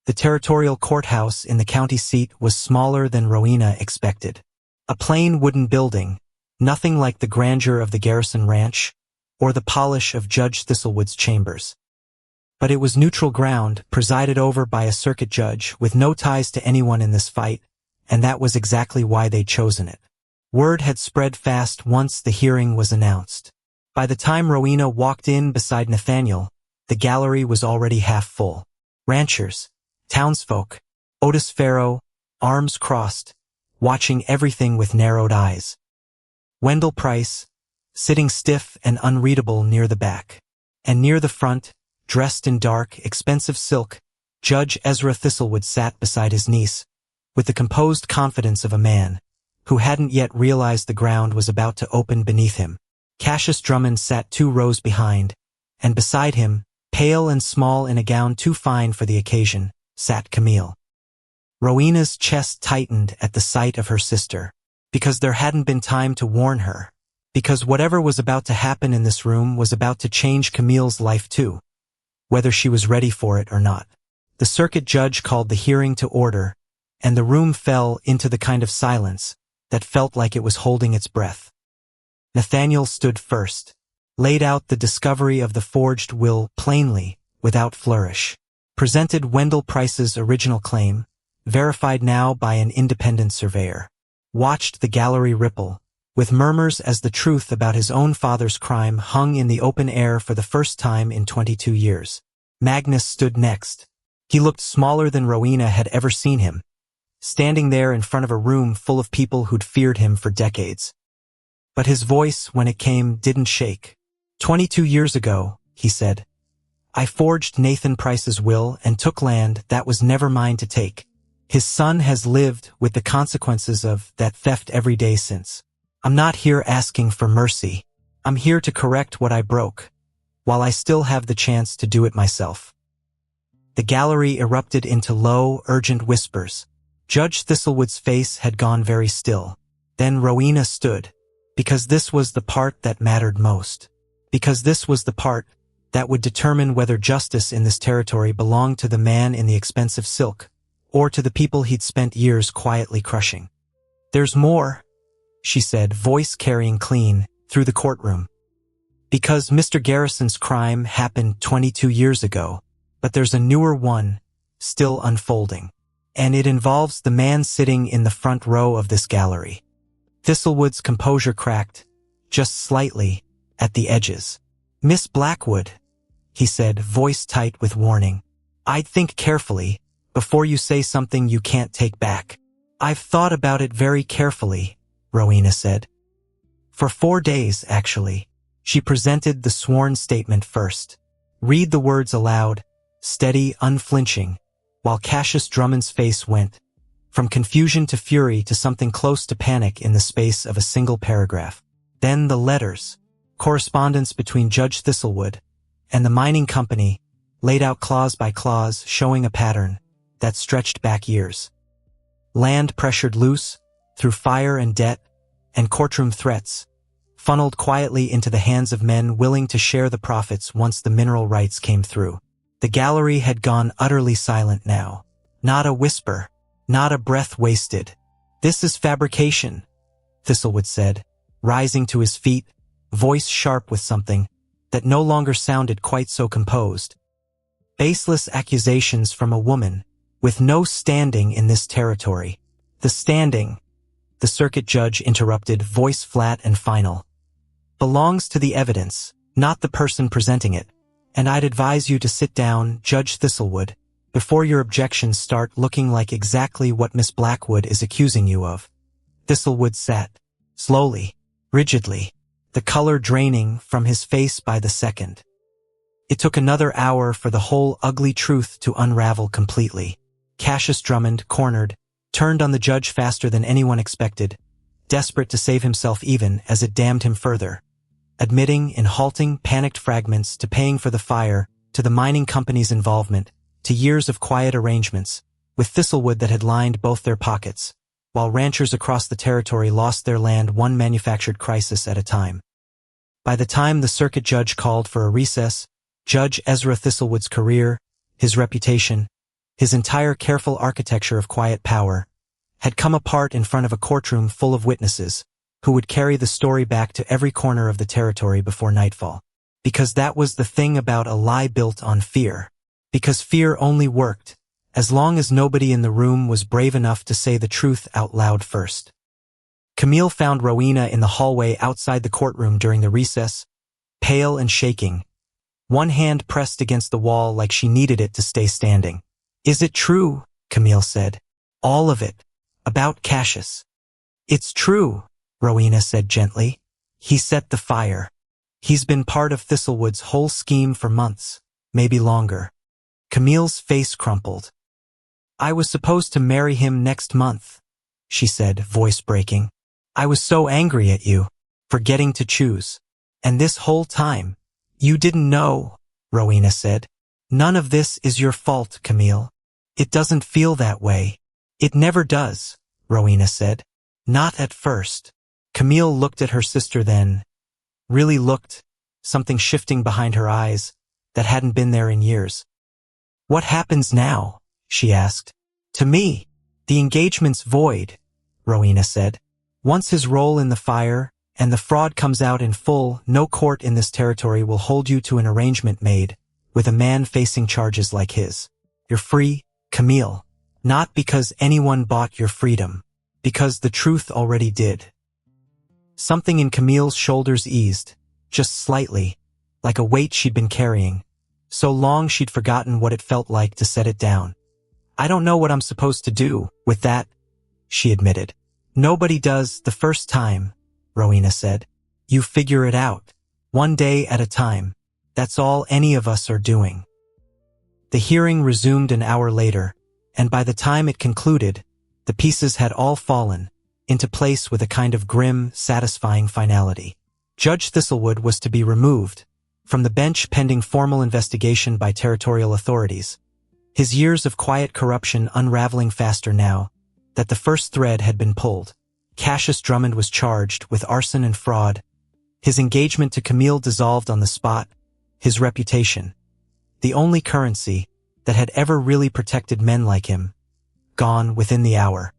The territorial courthouse in the county seat was smaller than Rowena expected. A plain wooden building, nothing like the grandeur of the Garrison Ranch or the polish of Judge Thistlewood's chambers. But it was neutral ground, presided over by a circuit judge with no ties to anyone in this fight, and that was exactly why they'd chosen it. Word had spread fast once the hearing was announced. By the time Rowena walked in beside Nathaniel, the gallery was already half full. Ranchers, townsfolk, Otis Farrow, arms crossed, watching everything with narrowed eyes. Wendell Price, sitting stiff and unreadable near the back. And near the front, dressed in dark, expensive silk, Judge Ezra Thistlewood sat beside his niece, with the composed confidence of a man who hadn't yet realized the ground was about to open beneath him. Cash Drummond sat 2 rows behind, and beside him, pale and small in a gown too fine for the occasion, sat Camille. Rowena's chest tightened at the sight of her sister, because there hadn't been time to warn her, because whatever was about to happen in this room was about to change Camille's life too, whether she was ready for it or not. The circuit judge called the hearing to order, and the room fell into the kind of silence that felt like it was holding its breath. Nathaniel stood first, laid out the discovery of the forged will plainly, without flourish, presented Wendell Price's original claim, verified now by an independent surveyor, watched the gallery ripple, with murmurs as the truth about his own father's crime hung in the open air for the first time in 22 years. Magnus stood next. He looked smaller than Rowena had ever seen him, standing there in front of a room full of people who'd feared him for decades. But his voice, when it came, didn't shake. 22 years ago, he said, I forged Nathan Price's will and took land that was never mine to take. His son has lived with the consequences of that theft every day since. I'm not here asking for mercy. I'm here to correct what I broke, while I still have the chance to do it myself. The gallery erupted into low, urgent whispers. Judge Thistlewood's face had gone very still. Then Rowena stood, because this was the part that mattered most. Because this was the part that would determine whether justice in this territory belonged to the man in the expensive silk, or to the people he'd spent years quietly crushing. There's more, she said, voice carrying clean through the courtroom. Because Mr. Garrison's crime happened 22 years ago, but there's a newer one still unfolding. And it involves the man sitting in the front row of this gallery. Thistlewood's composure cracked, just slightly, at the edges. Miss Blackwood, he said, voice tight with warning. I'd think carefully before you say something you can't take back. I've thought about it very carefully, Rowena said. For 4 days, actually. She presented the sworn statement first. Read the words aloud, steady, unflinching, while Cash Drummond's face went from confusion to fury to something close to panic in the space of a single paragraph. Then the letters, correspondence between Judge Thistlewood and the mining company, laid out clause by clause, showing a pattern that stretched back years. Land pressured loose through fire and debt and courtroom threats, funneled quietly into the hands of men willing to share the profits once the mineral rights came through. The gallery had gone utterly silent now. Not a whisper, not a breath wasted. This is fabrication, Thistlewood said, rising to his feet, voice sharp with something that no longer sounded quite so composed. Baseless accusations from a woman with no standing in this territory. The standing, the circuit judge interrupted, voice flat and final, belongs to the evidence, not the person presenting it. And I'd advise you to sit down, Judge Thistlewood, before your objections start looking like exactly what Miss Blackwood is accusing you of. Thistlewood sat, slowly, rigidly, the color draining from his face by the second. It took another hour for the whole ugly truth to unravel completely. Cash Drummond, cornered, turned on the judge faster than anyone expected, desperate to save himself even as it damned him further. Admitting in halting, panicked fragments to paying for the fire, to the mining company's involvement, to years of quiet arrangements, with Thistlewood that had lined both their pockets, while ranchers across the territory lost their land one manufactured crisis at a time. By the time the circuit judge called for a recess, Judge Ezra Thistlewood's career, his reputation, his entire careful architecture of quiet power, had come apart in front of a courtroom full of witnesses, who would carry the story back to every corner of the territory before nightfall. Because that was the thing about a lie built on fear. Because fear only worked as long as nobody in the room was brave enough to say the truth out loud first. Camille found Rowena in the hallway outside the courtroom during the recess, pale and shaking, one hand pressed against the wall like she needed it to stay standing. Is it true? Camille said. All of it. About Cassius. It's true, Rowena said gently. He set the fire. He's been part of Thistlewood's whole scheme for months, maybe longer. Camille's face crumpled. I was supposed to marry him next month, she said, voice breaking. I was so angry at you for getting to choose. And this whole time, you didn't know, Rowena said. None of this is your fault, Camille. It doesn't feel that way. It never does, Rowena said. Not at first. Camille looked at her sister then, really looked, something shifting behind her eyes that hadn't been there in years. What happens now? She asked. To me, the engagement's void, Rowena said. Once his role in the fire and the fraud comes out in full, no court in this territory will hold you to an arrangement made with a man facing charges like his. You're free, Camille, not because anyone bought your freedom, because the truth already did. Something in Camille's shoulders eased, just slightly, like a weight she'd been carrying. So long she'd forgotten what it felt like to set it down. I don't know what I'm supposed to do with that, she admitted. Nobody does the first time, Rowena said. You figure it out, one day at a time. That's all any of us are doing. The hearing resumed an hour later, and by the time it concluded, the pieces had all fallen into place with a kind of grim, satisfying finality. Judge Thistlewood was to be removed from the bench pending formal investigation by territorial authorities, his years of quiet corruption unraveling faster now that the first thread had been pulled. Cash Drummond was charged with arson and fraud, his engagement to Camille dissolved on the spot, his reputation, the only currency that had ever really protected men like him, gone within the hour.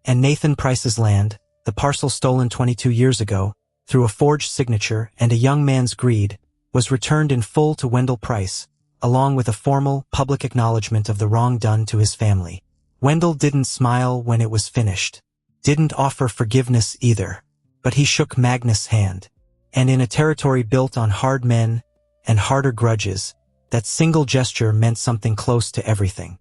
And Nathan Price's land, the parcel stolen 22 years ago, through a forged signature and a young man's greed, was returned in full to Wendell Price, along with a formal, public acknowledgement of the wrong done to his family. Wendell didn't smile when it was finished. Didn't offer forgiveness either. But he shook Magnus' hand. And in a territory built on hard men and harder grudges, that single gesture meant something close to everything.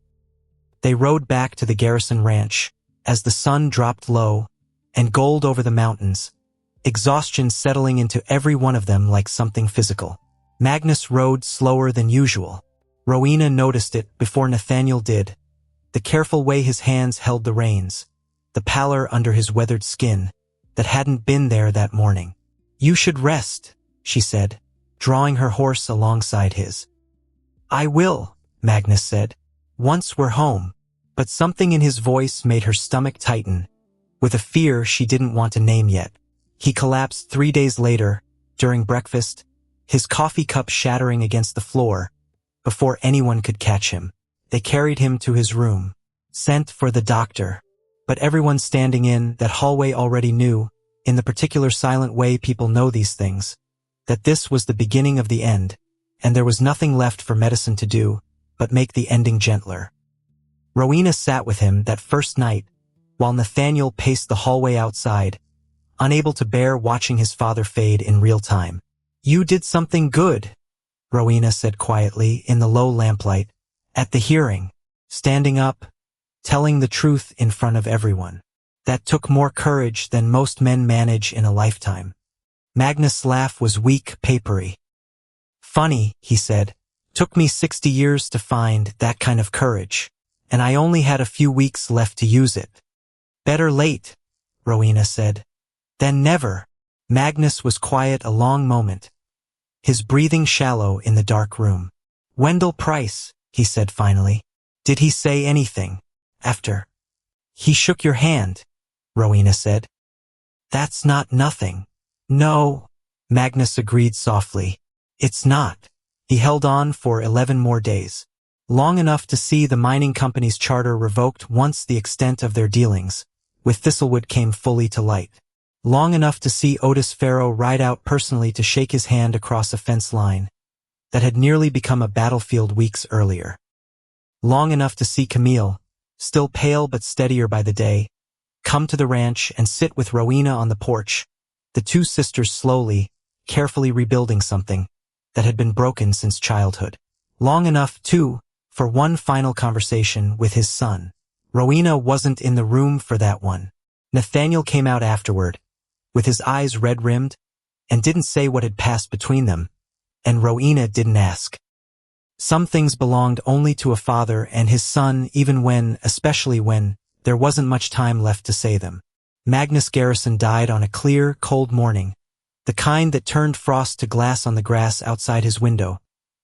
They rode back to the Garrison ranch, as the sun dropped low and gold over the mountains, exhaustion settling into every one of them like something physical. Magnus rode slower than usual. Rowena noticed it before Nathaniel did. The careful way his hands held the reins, the pallor under his weathered skin that hadn't been there that morning. "You should rest," she said, drawing her horse alongside his. "I will," Magnus said, "once we're home." But something in his voice made her stomach tighten, with a fear she didn't want to name yet. He collapsed 3 days later, during breakfast, his coffee cup shattering against the floor, before anyone could catch him. They carried him to his room, sent for the doctor. But everyone standing in that hallway already knew, in the particular silent way people know these things, that this was the beginning of the end, and there was nothing left for medicine to do but make the ending gentler. Rowena sat with him that first night, while Nathaniel paced the hallway outside, unable to bear watching his father fade in real time. "You did something good," Rowena said quietly in the low lamplight, "at the hearing, standing up, telling the truth in front of everyone. That took more courage than most men manage in a lifetime." Magnus' laugh was weak, papery. "Funny," he said. "Took me 60 years to find that kind of courage, and I only had a few weeks left to use it." "Better late," Rowena said, "than never." Magnus was quiet a long moment, his breathing shallow in the dark room. "Wendell Price," he said finally. "Did he say anything after he shook your hand?" Rowena said. "That's not nothing." "No," Magnus agreed softly. "It's not." He held on for 11 more days. Long enough to see the mining company's charter revoked once the extent of their dealings with Thistlewood came fully to light. Long enough to see Otis Farrow ride out personally to shake his hand across a fence line that had nearly become a battlefield weeks earlier. Long enough to see Camille, still pale but steadier by the day, come to the ranch and sit with Rowena on the porch, the two sisters slowly, carefully rebuilding something that had been broken since childhood. Long enough, too, for one final conversation with his son. Rowena wasn't in the room for that one. Nathaniel came out afterward, with his eyes red-rimmed, and didn't say what had passed between them, and Rowena didn't ask. Some things belonged only to a father and his son, even when, especially when, there wasn't much time left to say them. Magnus Garrison died on a clear, cold morning, the kind that turned frost to glass on the grass outside his window,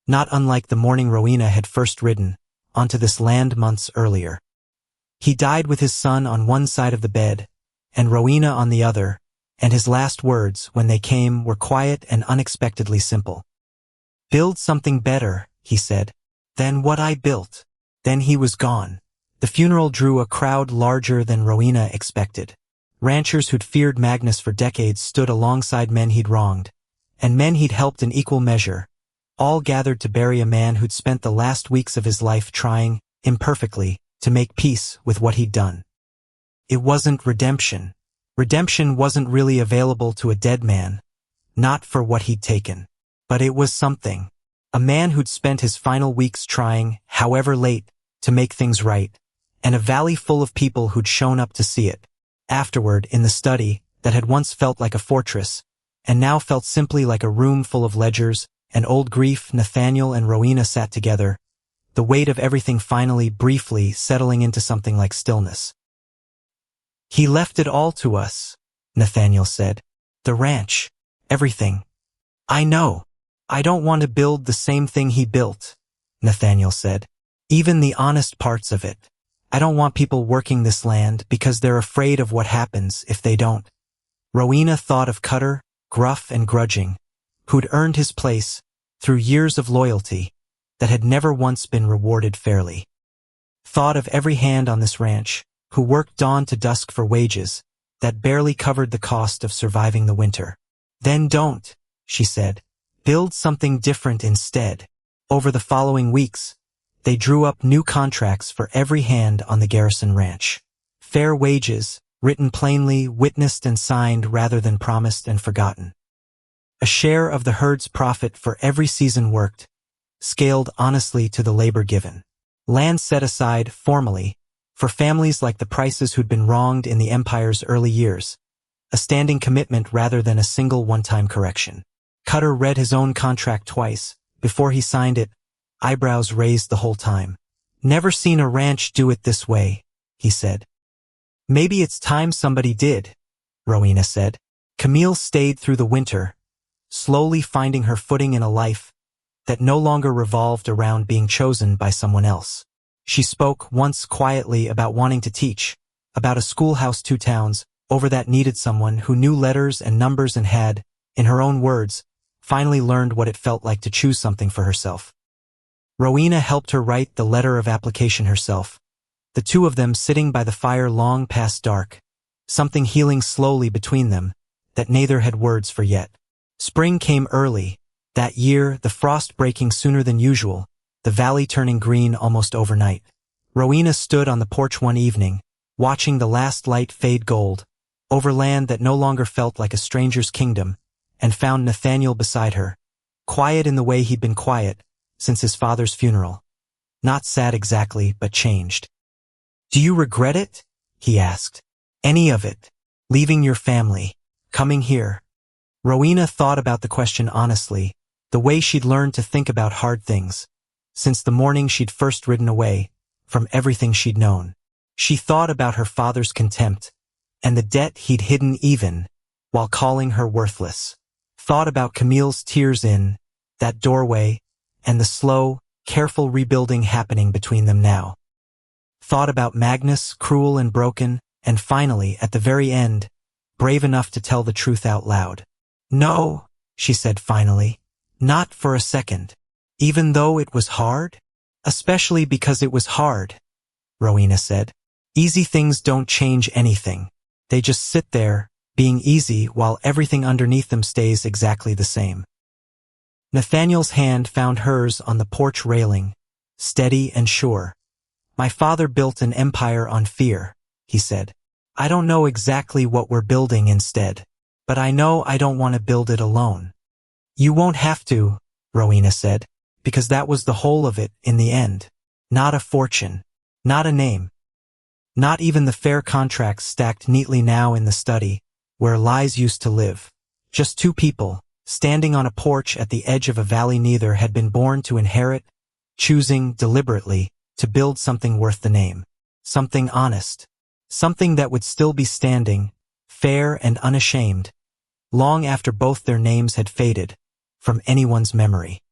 not unlike the morning Rowena had first ridden onto this land months earlier. He died with his son on one side of the bed, and Rowena on the other, and his last words, when they came, were quiet and unexpectedly simple. "Build something better," he said, "than what I built." Then he was gone. The funeral drew a crowd larger than Rowena expected. Ranchers who'd feared Magnus for decades stood alongside men he'd wronged, and men he'd helped in equal measure, all gathered to bury a man who'd spent the last weeks of his life trying, imperfectly, to make peace with what he'd done. It wasn't redemption. Redemption wasn't really available to a dead man, not for what he'd taken. But it was something. A man who'd spent his final weeks trying, however late, to make things right, and a valley full of people who'd shown up to see it. Afterward, in the study that had once felt like a fortress, and now felt simply like a room full of ledgers and old grief, Nathaniel and Rowena sat together, the weight of everything finally, briefly, settling into something like stillness. "He left it all to us," Nathaniel said. "The ranch, everything." "I know. I don't want to build the same thing he built," Nathaniel said. "Even the honest parts of it. I don't want people working this land because they're afraid of what happens if they don't." Rowena thought of Cutter, gruff and grudging, who'd earned his place through years of loyalty that had never once been rewarded fairly. Thought of every hand on this ranch, who worked dawn to dusk for wages that barely covered the cost of surviving the winter. Then don't, she said. Build something different instead. Over the following weeks, they drew up new contracts for every hand on the Garrison ranch. Fair wages, written plainly, witnessed and signed rather than promised and forgotten. A share of the herd's profit for every season worked, scaled honestly to the labor given. Land set aside, formally, for families like the Prices who'd been wronged in the empire's early years. A standing commitment rather than a single one-time correction. Cutter read his own contract twice. Before he signed it, eyebrows raised the whole time. Never seen a ranch do it this way, he said. Maybe it's time somebody did, Rowena said. Camille stayed through the winter, slowly finding her footing in a life that no longer revolved around being chosen by someone else. She spoke once quietly about wanting to teach, about a schoolhouse 2 towns, over that needed someone who knew letters and numbers and had, in her own words, finally learned what it felt like to choose something for herself. Rowena helped her write the letter of application herself, the two of them sitting by the fire long past dark, something healing slowly between them that neither had words for yet. Spring came early. That year, the frost breaking sooner than usual, the valley turning green almost overnight. Rowena stood on the porch one evening, watching the last light fade gold, over land that no longer felt like a stranger's kingdom, and found Nathaniel beside her, quiet in the way he'd been quiet since his father's funeral. Not sad exactly, but changed. "Do you regret it?" he asked. "Any of it? Leaving your family? Coming here?" Rowena thought about the question honestly, the way she'd learned to think about hard things, since the morning she'd first ridden away from everything she'd known. She thought about her father's contempt, and the debt he'd hidden even while calling her worthless. Thought about Camille's tears in that doorway and the slow, careful rebuilding happening between them now. Thought about Magnus, cruel and broken, and finally, at the very end, brave enough to tell the truth out loud. "No," she said finally, "not for a second. Even though it was hard?" "Especially because it was hard," Rowena said. "Easy things don't change anything. They just sit there, being easy while everything underneath them stays exactly the same." Nathaniel's hand found hers on the porch railing, steady and sure. "My father built an empire on fear," he said. "I don't know exactly what we're building instead, but I know I don't want to build it alone." "You won't have to," Rowena said, "because that was the whole of it in the end. Not a fortune. Not a name. Not even the fair contracts stacked neatly now in the study, where lies used to live. Just 2 people, standing on a porch at the edge of a valley neither had been born to inherit, choosing, deliberately, to build something worth the name. Something honest. Something that would still be standing, fair and unashamed, long after both their names had faded from anyone's memory.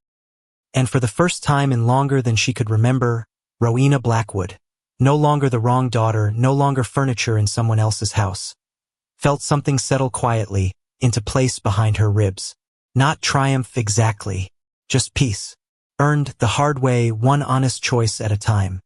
And for the first time in longer than she could remember, Rowena Blackwood, no longer the wrong daughter, no longer furniture in someone else's house, felt something settle quietly into place behind her ribs. Not triumph exactly, just peace. Earned the hard way, one honest choice at a time.